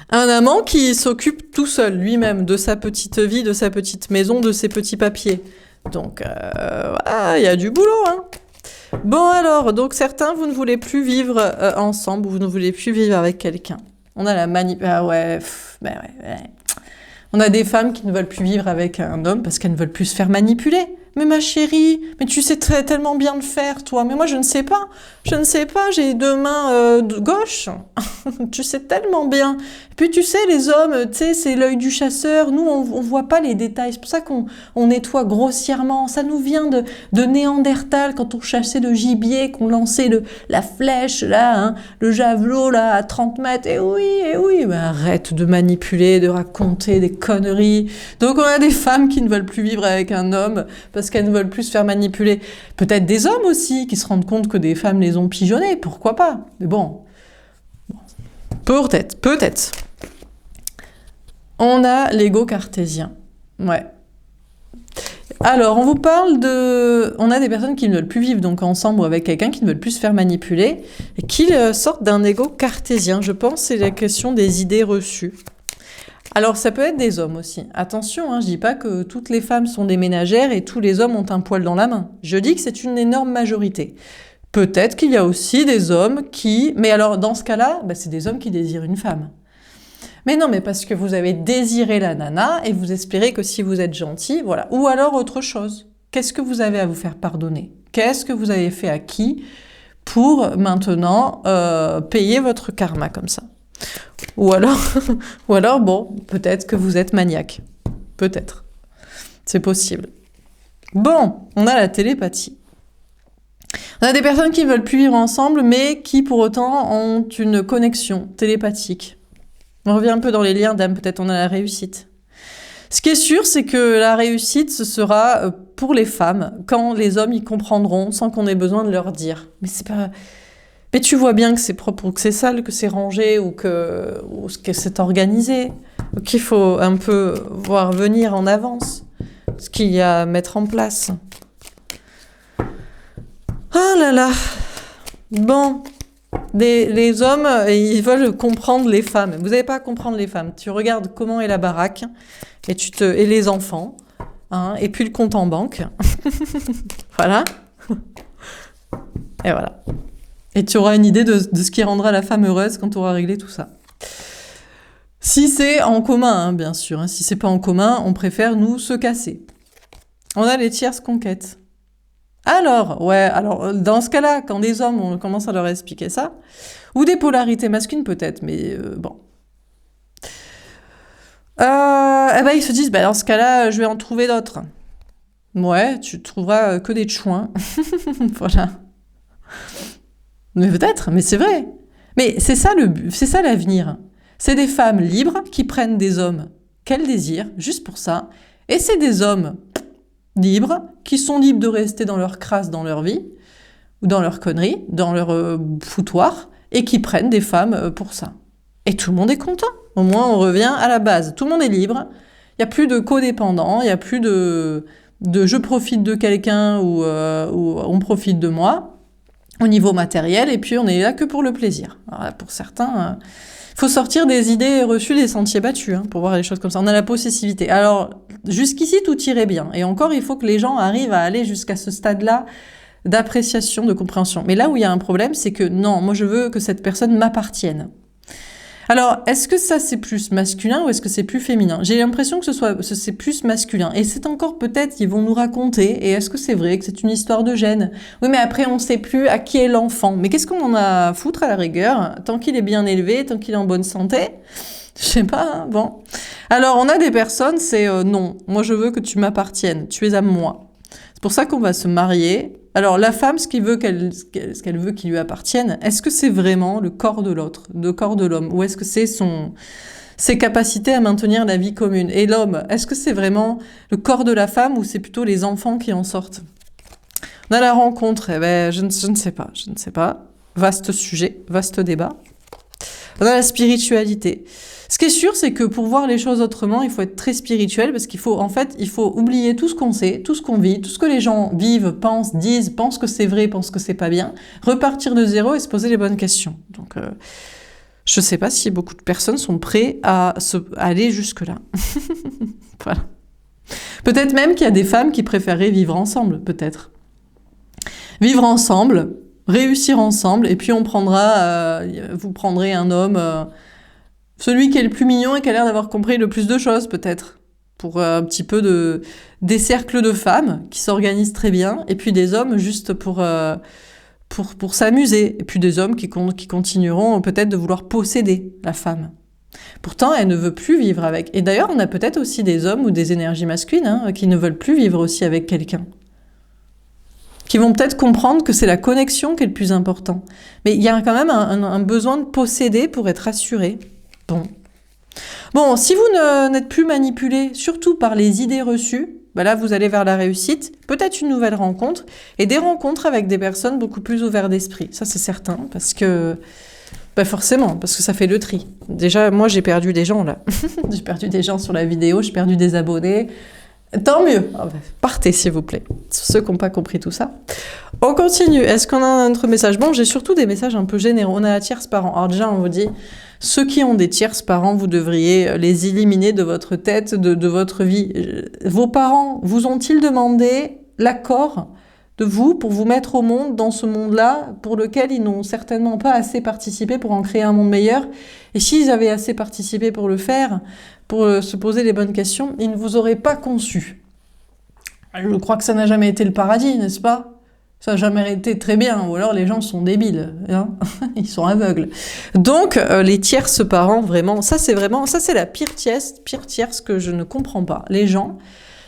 Un amant qui s'occupe tout seul, lui-même, de sa petite vie, de sa petite maison, de ses petits papiers. Donc, voilà, il y a du boulot, hein. Bon alors, donc certains, vous ne voulez plus vivre ensemble, ou vous ne voulez plus vivre avec quelqu'un. On a la ouais. On a des femmes qui ne veulent plus vivre avec un homme parce qu'elles ne veulent plus se faire manipuler. Mais ma chérie, mais tu sais tellement bien le faire, toi. Mais moi, je ne sais pas. Je ne sais pas, j'ai deux mains gauche. Tu sais tellement bien. Et puis, tu sais, les hommes, tu sais, c'est l'œil du chasseur. Nous, on voit pas les détails. C'est pour ça qu'on nettoie grossièrement. Ça nous vient de Néandertal, quand on chassait le gibier, qu'on lançait la flèche, là, hein, le javelot, là, à 30 mètres. Et oui. Mais arrête de manipuler, de raconter des conneries. Donc, on a des femmes qui ne veulent plus vivre avec un homme parce qu'elles ne veulent plus se faire manipuler. Peut-être des hommes aussi qui se rendent compte que des femmes les ont pigeonnés, pourquoi pas? Mais bon, peut-être. On a l'ego cartésien. Ouais. Alors, on vous parle de... On a des personnes qui ne veulent plus vivre donc ensemble ou avec quelqu'un, qui ne veulent plus se faire manipuler, et qui sortent d'un ego cartésien. Je pense que c'est la question des idées reçues. Alors, ça peut être des hommes aussi. Attention, hein, je dis pas que toutes les femmes sont des ménagères et tous les hommes ont un poil dans la main. Je dis que c'est une énorme majorité. Peut-être qu'il y a aussi des hommes qui... Mais alors, dans ce cas-là, c'est des hommes qui désirent une femme. Mais non, mais parce que vous avez désiré la nana et vous espérez que si vous êtes gentil, voilà. Ou alors autre chose. Qu'est-ce que vous avez à vous faire pardonner? Qu'est-ce que vous avez fait à qui pour maintenant payer votre karma comme ça? Ou alors, bon, peut-être que vous êtes maniaque. Peut-être. C'est possible. Bon, on a la télépathie. On a des personnes qui ne veulent plus vivre ensemble, mais qui pour autant ont une connexion télépathique. On revient un peu dans les liens d'âme, peut-être on a la réussite. Ce qui est sûr, c'est que la réussite, ce sera pour les femmes, quand les hommes y comprendront, sans qu'on ait besoin de leur dire. Mais c'est pas... Mais tu vois bien que c'est propre, ou que c'est sale, que c'est rangé, ou que c'est organisé, qu'il faut un peu voir venir en avance ce qu'il y a à mettre en place. Ah là là. Bon... Les hommes, ils veulent comprendre les femmes. Vous n'avez pas à comprendre les femmes. Tu regardes comment est la baraque et les enfants, hein, et puis le compte en banque. Voilà. Et voilà. Et tu auras une idée de ce qui rendra la femme heureuse quand tu auras réglé tout ça. Si c'est en commun, hein, bien sûr. Hein. Si c'est pas en commun, on préfère nous se casser. On a les tierces conquêtes. Alors, dans ce cas-là, quand des hommes, on commence à leur expliquer ça, ou des polarités masculines peut-être, mais bon. Ils se disent, dans ce cas-là, je vais en trouver d'autres. Ouais, tu trouveras que des chouins. Voilà. Mais peut-être, mais c'est vrai. Mais c'est ça l'avenir. C'est des femmes libres qui prennent des hommes qu'elles désirent, juste pour ça, et c'est des hommes libres, qui sont libres de rester dans leur crasse dans leur vie, ou dans leur connerie, dans leur foutoir, et qui prennent des femmes pour ça. Et tout le monde est content. Au moins, on revient à la base. Tout le monde est libre. Il n'y a plus de codépendant, il n'y a plus de je profite de quelqu'un ou on profite de moi, au niveau matériel, et puis on est là que pour le plaisir. Alors là, pour certains... faut sortir des idées reçues, des sentiers battus, hein, pour voir les choses comme ça. On a la possessivité. Alors, jusqu'ici, tout irait bien. Et encore, il faut que les gens arrivent à aller jusqu'à ce stade-là d'appréciation, de compréhension. Mais là où il y a un problème, c'est que non, moi je veux que cette personne m'appartienne. Alors, est-ce que ça c'est plus masculin ou est-ce que c'est plus féminin? J'ai l'impression que c'est plus masculin. Et c'est encore peut-être, ils vont nous raconter, et est-ce que c'est vrai que c'est une histoire de gènes? Oui, mais après on ne sait plus à qui est l'enfant. Mais qu'est-ce qu'on en a à foutre à la rigueur? Tant qu'il est bien élevé, tant qu'il est en bonne santé, je sais pas, hein, bon. Alors, on a des personnes, c'est non, moi je veux que tu m'appartiennes, tu es à moi. C'est pour ça qu'on va se marier. Alors, la femme, ce qu'elle veut qu'il lui appartienne, est-ce que c'est vraiment le corps de l'autre, le corps de l'homme, ou est-ce que c'est ses capacités à maintenir la vie commune? Et l'homme, est-ce que c'est vraiment le corps de la femme, ou c'est plutôt les enfants qui en sortent? On a la rencontre, je ne sais pas. Vaste sujet, vaste débat. On a la spiritualité. Ce qui est sûr, c'est que pour voir les choses autrement, il faut être très spirituel, parce qu'il faut oublier tout ce qu'on sait, tout ce qu'on vit, tout ce que les gens vivent, pensent, disent, pensent que c'est vrai, pensent que c'est pas bien, repartir de zéro et se poser les bonnes questions. Donc, je sais pas si beaucoup de personnes sont prêtes à aller jusque-là. Voilà. Peut-être même qu'il y a des femmes qui préféreraient vivre ensemble, peut-être. Vivre ensemble, réussir ensemble, et puis vous prendrez un homme... celui qui est le plus mignon et qui a l'air d'avoir compris le plus de choses, peut-être. Pour un petit peu des cercles de femmes qui s'organisent très bien, et puis des hommes juste pour s'amuser. Et puis des hommes qui continueront peut-être de vouloir posséder la femme. Pourtant, elle ne veut plus vivre avec. Et d'ailleurs, on a peut-être aussi des hommes ou des énergies masculines qui ne veulent plus vivre aussi avec quelqu'un. Qui vont peut-être comprendre que c'est la connexion qui est le plus important. Mais il y a quand même un besoin de posséder pour être assuré. Bon, si vous n'êtes plus manipulé, surtout par les idées reçues, là, vous allez vers la réussite, peut-être une nouvelle rencontre, et des rencontres avec des personnes beaucoup plus ouvertes d'esprit. Ça, c'est certain, parce que... forcément, parce que ça fait le tri. Déjà, moi, j'ai perdu des gens, là. J'ai perdu des gens sur la vidéo, j'ai perdu des abonnés. Tant mieux. Ah bah, partez, s'il vous plaît. Ceux qui n'ont pas compris tout ça. On continue. Est-ce qu'on a un autre message? Bon, j'ai surtout des messages un peu généraux. On a la tierce parent. Alors déjà, on vous dit, ceux qui ont des tierces parents, vous devriez les éliminer de votre tête, de votre vie. Vos parents vous ont-ils demandé l'accord de vous pour vous mettre au monde, dans ce monde-là, pour lequel ils n'ont certainement pas assez participé pour en créer un monde meilleur? Et s'ils avaient assez participé pour le faire, pour se poser les bonnes questions, ils ne vous auraient pas conçu. Je crois que ça n'a jamais été le paradis, n'est-ce pas? Ça n'a jamais été très bien, ou alors les gens sont débiles, hein. Ils sont aveugles. Donc, les tierces parents, vraiment, ça c'est la pire tierce que je ne comprends pas. Les gens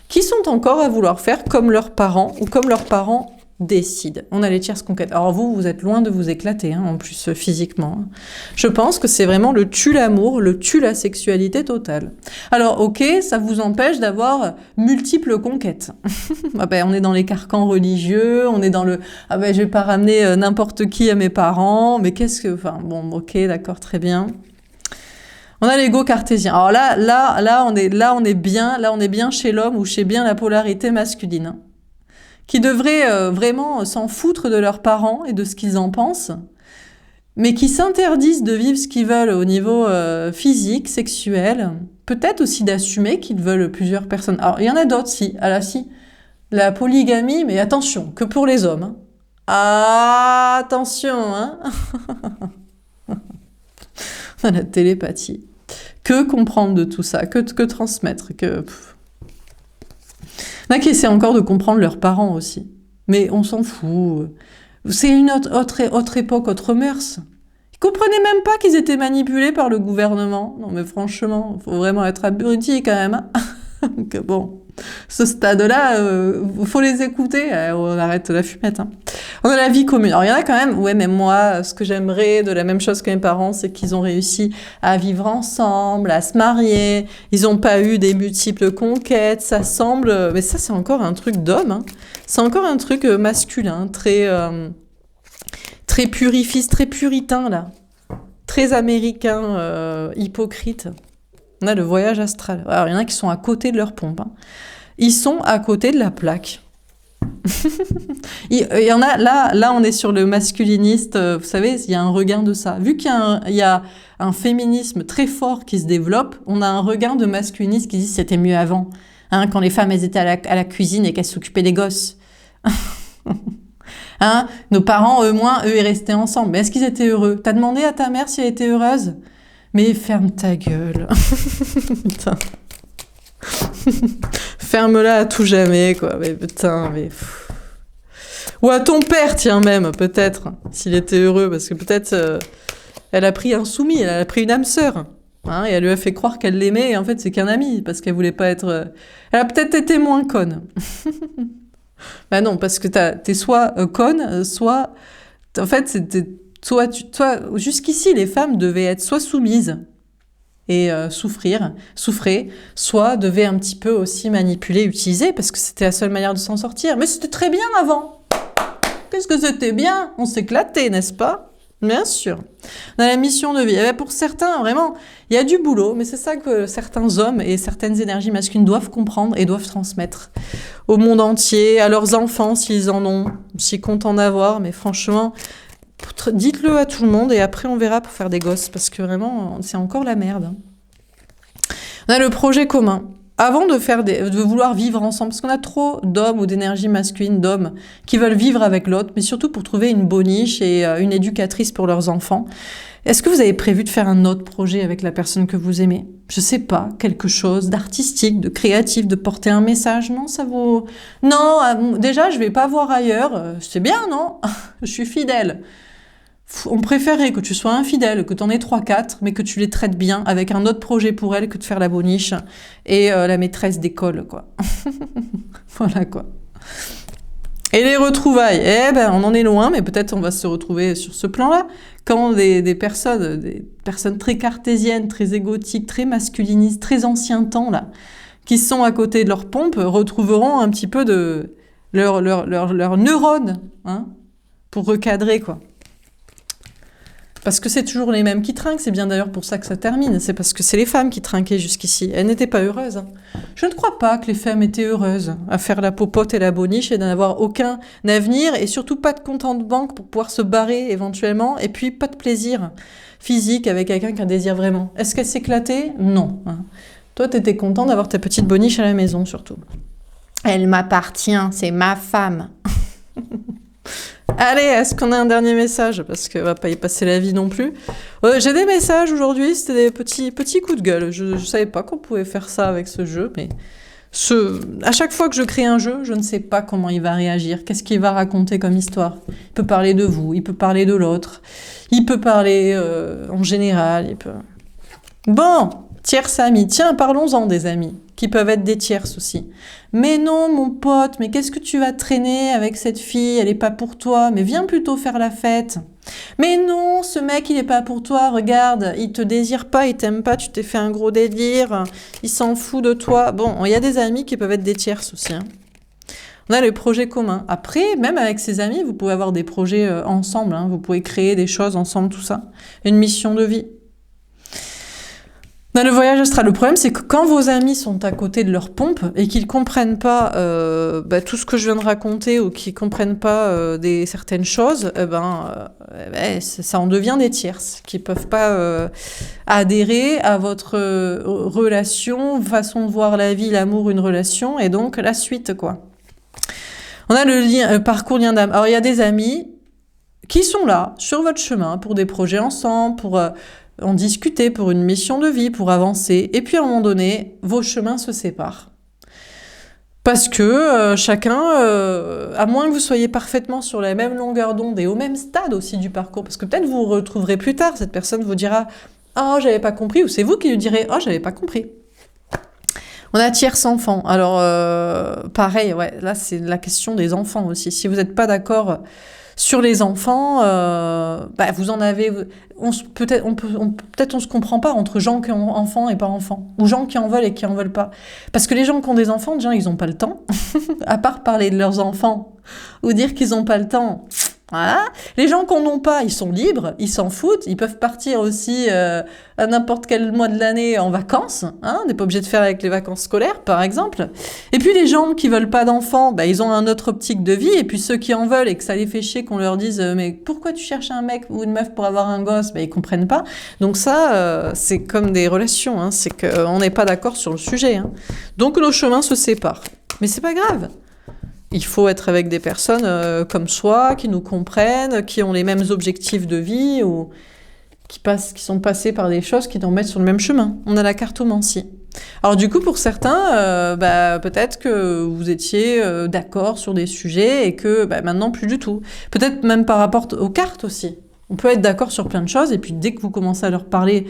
qui sont encore à vouloir faire comme leurs parents, ou comme leurs parents décident. On a les tierces conquêtes. Alors vous êtes loin de vous éclater, hein, en plus physiquement. Je pense que c'est vraiment le tue l'amour, le tue la sexualité totale. Alors ok, ça vous empêche d'avoir multiples conquêtes. Ah ben, on est dans les carcans religieux, on est dans le « ah ben je vais pas ramener n'importe qui à mes parents », mais qu'est-ce que... Enfin bon, ok, d'accord, très bien. On a l'ego cartésien. Alors là, on est bien chez l'homme ou chez bien la polarité masculine, hein, qui devraient vraiment s'en foutre de leurs parents et de ce qu'ils en pensent, mais qui s'interdisent de vivre ce qu'ils veulent au niveau physique, sexuel, peut-être aussi d'assumer qu'ils veulent plusieurs personnes. Alors, il y en a d'autres, si. La polygamie, mais attention, que pour les hommes. Hein. Ah, attention, hein. La télépathie. Que comprendre de tout ça? Que transmettre? Il y en a qui essaient encore de comprendre leurs parents aussi. Mais on s'en fout. C'est une autre époque, autre mœurs. Ils comprenaient même pas qu'ils étaient manipulés par le gouvernement. Non mais franchement, il faut vraiment être abruti quand même. Hein. Donc bon, ce stade-là, faut les écouter. On arrête la fumette. Hein. On a la vie commune. Alors il y en a quand même, ouais, mais moi, ce que j'aimerais de la même chose que mes parents, c'est qu'ils ont réussi à vivre ensemble, à se marier. Ils n'ont pas eu des multiples conquêtes. Ça semble, mais ça c'est encore un truc d'homme. Hein. C'est encore un truc masculin, très purifiste, très puritain là, très américain, hypocrite. On a le voyage astral. Alors il y en a qui sont à côté de leur pompe. Hein. Ils sont à côté de la plaque. Il y en a, là on est sur le masculiniste, vous savez, il y a un regain de ça. Vu qu'il y a un féminisme très fort qui se développe, on a un regain de masculinistes qui disent c'était mieux avant, hein, quand les femmes elles étaient à la cuisine et qu'elles s'occupaient des gosses. Hein, nos parents, eux, ils restaient ensemble. Mais est-ce qu'ils étaient heureux? T'as demandé à ta mère si elle était heureuse? Mais ferme ta gueule. Putain. Ferme-la à tout jamais, quoi. Mais putain, mais... Ou à ton père, tiens, même, peut-être, s'il était heureux, parce que peut-être elle a pris un soumis, elle a pris une âme sœur, hein, et elle lui a fait croire qu'elle l'aimait, et en fait, c'est qu'un ami, parce qu'elle voulait pas être... Elle a peut-être été moins conne. Bah non, parce que t'es soit conne, soit... En fait, toi, jusqu'ici, les femmes devaient être soit soumises, et souffrir, soit devaient un petit peu aussi manipuler, utiliser, parce que c'était la seule manière de s'en sortir. Mais c'était très bien avant. Qu'est-ce que c'était bien? On s'éclatait, n'est-ce pas? Bien sûr. On a la mission de vie. Et pour certains, vraiment, il y a du boulot, mais c'est ça que certains hommes et certaines énergies masculines doivent comprendre et doivent transmettre au monde entier, à leurs enfants, s'ils en ont, s'ils comptent en avoir, mais franchement... Dites-le à tout le monde et après on verra pour faire des gosses parce que vraiment c'est encore la merde. On a le projet commun. Avant de vouloir vivre ensemble, parce qu'on a trop d'hommes ou d'énergie masculine, d'hommes qui veulent vivre avec l'autre, mais surtout pour trouver une boniche et une éducatrice pour leurs enfants. Est-ce que vous avez prévu de faire un autre projet avec la personne que vous aimez? Je sais pas, quelque chose d'artistique, de créatif, de porter un message? Non, ça vaut... Non, déjà je vais pas voir ailleurs. C'est bien, non? Je suis fidèle. On préférerait que tu sois infidèle, que tu en aies 3-4, mais que tu les traites bien avec un autre projet pour elles que de faire la boniche et la maîtresse d'école, quoi. Voilà, quoi. Et les retrouvailles, eh ben, on en est loin, mais peut-être on va se retrouver sur ce plan-là. Quand des personnes très cartésiennes, très égotiques, très masculinistes, très anciens temps, là, qui sont à côté de leur pompe, retrouveront un petit peu de leurs neurones, hein, pour recadrer, quoi. Parce que c'est toujours les mêmes qui trinquent, c'est bien d'ailleurs pour ça que ça termine. C'est parce que c'est les femmes qui trinquaient jusqu'ici. Elles n'étaient pas heureuses. Hein. Je ne crois pas que les femmes étaient heureuses à faire la popote et la boniche et n'avoir aucun avenir et surtout pas de compte en banque pour pouvoir se barrer éventuellement et puis pas de plaisir physique avec quelqu'un qui a un désir vraiment. Est-ce qu'elle s'éclatait? Non. Hein. Toi, t'étais content d'avoir ta petite boniche à la maison surtout. Elle m'appartient, c'est ma femme. Allez, est-ce qu'on a un dernier message? Parce qu'on va pas y passer la vie non plus. J'ai des messages aujourd'hui, c'était des petits coups de gueule. Je savais pas qu'on pouvait faire ça avec ce jeu, mais à chaque fois que je crée un jeu, je ne sais pas comment il va réagir, qu'est-ce qu'il va raconter comme histoire. Il peut parler de vous, il peut parler de l'autre, il peut parler en général, il peut... Bon, tierces amis. Tiens, parlons-en des amis, qui peuvent être des tierces aussi. Mais non, mon pote, mais qu'est-ce que tu vas traîner avec cette fille? Elle est pas pour toi, mais viens plutôt faire la fête. Mais non, ce mec, il est pas pour toi, regarde, il te désire pas, il t'aime pas, tu t'es fait un gros délire, il s'en fout de toi. Bon, il y a des amis qui peuvent être des tierces aussi. Hein. On a les projets communs. Après, même avec ses amis, vous pouvez avoir des projets ensemble, hein. Vous pouvez créer des choses ensemble, tout ça. Une mission de vie. Dans le voyage astral, le problème, c'est que quand vos amis sont à côté de leur pompe et qu'ils comprennent pas tout ce que je viens de raconter ou qu'ils comprennent pas certaines choses, ça en devient des tierces qui peuvent pas adhérer à votre relation, façon de voir la vie, l'amour, une relation, et donc la suite, quoi. On a le parcours lien d'âme. Alors, il y a des amis qui sont là, sur votre chemin, pour des projets ensemble, pour... en discuter pour une mission de vie, pour avancer. Et puis à un moment donné, vos chemins se séparent. Parce que chacun, à moins que vous soyez parfaitement sur la même longueur d'onde et au même stade aussi du parcours, parce que peut-être vous vous retrouverez plus tard, cette personne vous dira « Oh, j'avais pas compris » ou c'est vous qui lui direz « Oh, j'avais pas compris ». On a tierce enfant. Alors, pareil, ouais, là c'est la question des enfants aussi. Si vous n'êtes pas d'accord... Sur les enfants, vous en avez... Peut-être on se comprend pas entre gens qui ont enfants et pas enfants. Ou gens qui en veulent et qui en veulent pas. Parce que les gens qui ont des enfants, déjà, ils n'ont pas le temps. À part parler de leurs enfants. Ou dire qu'ils n'ont pas le temps. Voilà. Les gens qui n'en ont pas, ils sont libres, ils s'en foutent. Ils peuvent partir aussi à n'importe quel mois de l'année en vacances. Hein, on n'est pas obligé de faire avec les vacances scolaires, par exemple. Et puis les gens qui veulent pas d'enfants, ils ont un autre optique de vie. Et puis ceux qui en veulent et que ça les fait chier qu'on leur dise mais pourquoi tu cherches un mec ou une meuf pour avoir un gosse, ils comprennent pas. Donc ça, c'est comme des relations. Hein, c'est qu'on n'est pas d'accord sur le sujet. Hein. Donc nos chemins se séparent. Mais c'est pas grave. Il faut être avec des personnes comme soi, qui nous comprennent, qui ont les mêmes objectifs de vie ou qui sont passés par des choses qui nous mettent sur le même chemin. On a la cartomancie. Alors du coup, pour certains, peut-être que vous étiez d'accord sur des sujets et que maintenant plus du tout. Peut-être même par rapport aux cartes aussi. On peut être d'accord sur plein de choses et puis dès que vous commencez à leur parler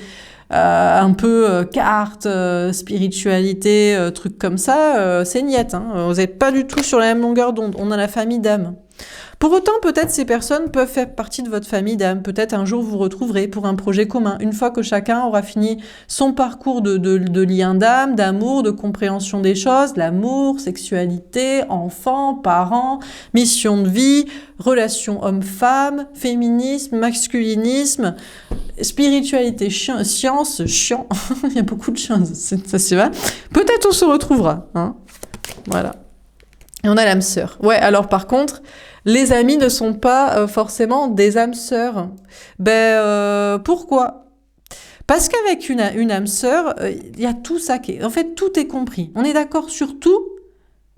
un peu cartes, spiritualité, trucs comme ça, c'est niette. Hein. Vous n'êtes pas du tout sur la même longueur d'onde. On a la famille d'âme. Pour autant, peut-être ces personnes peuvent faire partie de votre famille d'âme. Peut-être un jour vous retrouverez pour un projet commun. Une fois que chacun aura fini son parcours de lien d'âme, d'amour, de compréhension des choses, l'amour, scialité, enfants, parents, mission de vie, relation homme-femme, féminisme, masculinisme, spiritualité, science, chiant. Il y a beaucoup de choses, ça se va. Peut-être on se retrouvera. Hein, voilà. Et on a l'âme sœur. Ouais, alors par contre, les amis ne sont pas forcément des âmes sœurs. Pourquoi ? Parce qu'avec une âme sœur, il y a tout ça qui est... En fait, tout est compris. On est d'accord sur tout,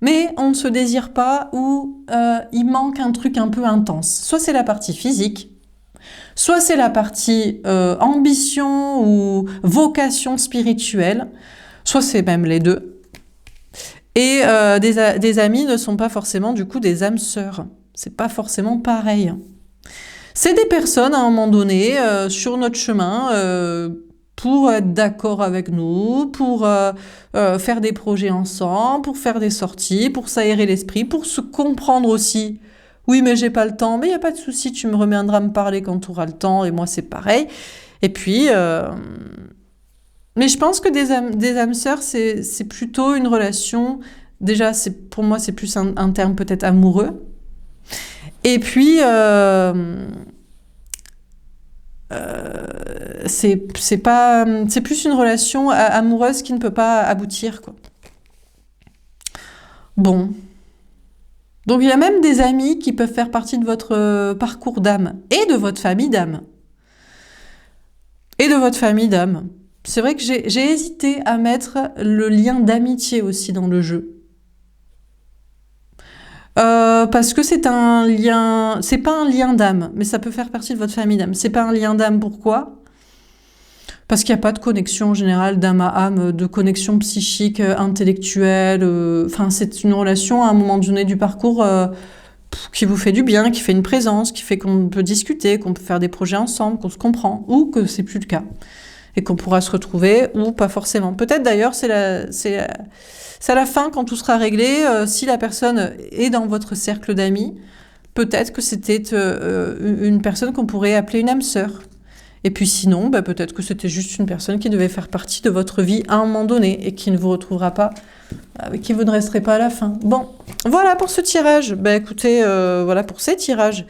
mais on ne se désire pas ou il manque un truc un peu intense. Soit c'est la partie physique, soit c'est la partie ambition ou vocation spirituelle, soit c'est même les deux. Et des amis ne sont pas forcément du coup des âmes sœurs. C'est pas forcément pareil. C'est des personnes à un moment donné sur notre chemin pour être d'accord avec nous, pour faire des projets ensemble, pour faire des sorties, pour s'aérer l'esprit, pour se comprendre aussi. Oui, mais j'ai pas le temps. Mais il y a pas de souci, tu me reviendras me parler quand tu auras le temps. Et moi, c'est pareil. Et puis... Mais je pense que des âmes sœurs, c'est plutôt une relation... Déjà, pour moi, c'est plus un terme peut-être amoureux. Et puis, c'est pas, c'est plus une relation amoureuse qui ne peut pas aboutir, quoi. Bon. Donc il y a même des amis qui peuvent faire partie de votre parcours d'âme et de votre famille d'âme. Et de votre famille d'âme. C'est vrai que j'ai hésité à mettre le lien d'amitié aussi dans le jeu. Parce que c'est un lien, c'est pas un lien d'âme, mais ça peut faire partie de votre famille d'âme. C'est pas un lien d'âme, pourquoi? Parce qu'il n'y a pas de connexion en général d'âme à âme, de connexion psychique, intellectuelle. Enfin, c'est une relation à un moment donné du parcours qui vous fait du bien, qui fait une présence, qui fait qu'on peut discuter, qu'on peut faire des projets ensemble, qu'on se comprend, ou que c'est plus le cas. Et qu'on pourra se retrouver, ou pas forcément. Peut-être d'ailleurs, c'est à la fin, quand tout sera réglé, si la personne est dans votre cercle d'amis, peut-être que c'était une personne qu'on pourrait appeler une âme sœur. Et puis sinon, bah, peut-être que c'était juste une personne qui devait faire partie de votre vie à un moment donné et qui ne vous retrouvera pas, avec qui vous ne resterez pas à la fin. Bon, voilà pour ce tirage. Bah écoutez, voilà pour ces tirages.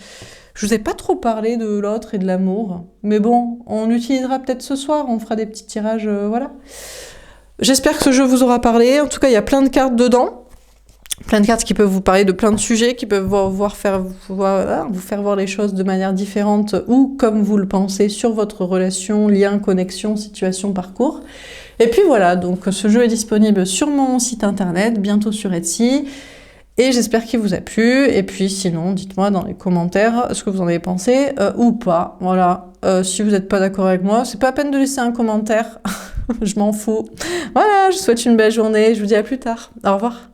Je vous ai pas trop parlé de l'autre et de l'amour, mais bon, on l'utilisera peut-être ce soir, on fera des petits tirages, voilà. J'espère que ce jeu vous aura parlé. En tout cas, il y a plein de cartes dedans. Plein de cartes qui peuvent vous parler de plein de sujets, qui peuvent vous faire voir les choses de manière différente ou comme vous le pensez sur votre relation, lien, connexion, situation, parcours. Et puis voilà, donc ce jeu est disponible sur mon site internet, bientôt sur Etsy. Et j'espère qu'il vous a plu. Et puis sinon, dites-moi dans les commentaires ce que vous en avez pensé ou pas. Voilà, si vous n'êtes pas d'accord avec moi, c'est pas la peine de laisser un commentaire. Je m'en fous. Voilà, je vous souhaite une belle journée. Je vous dis à plus tard. Au revoir.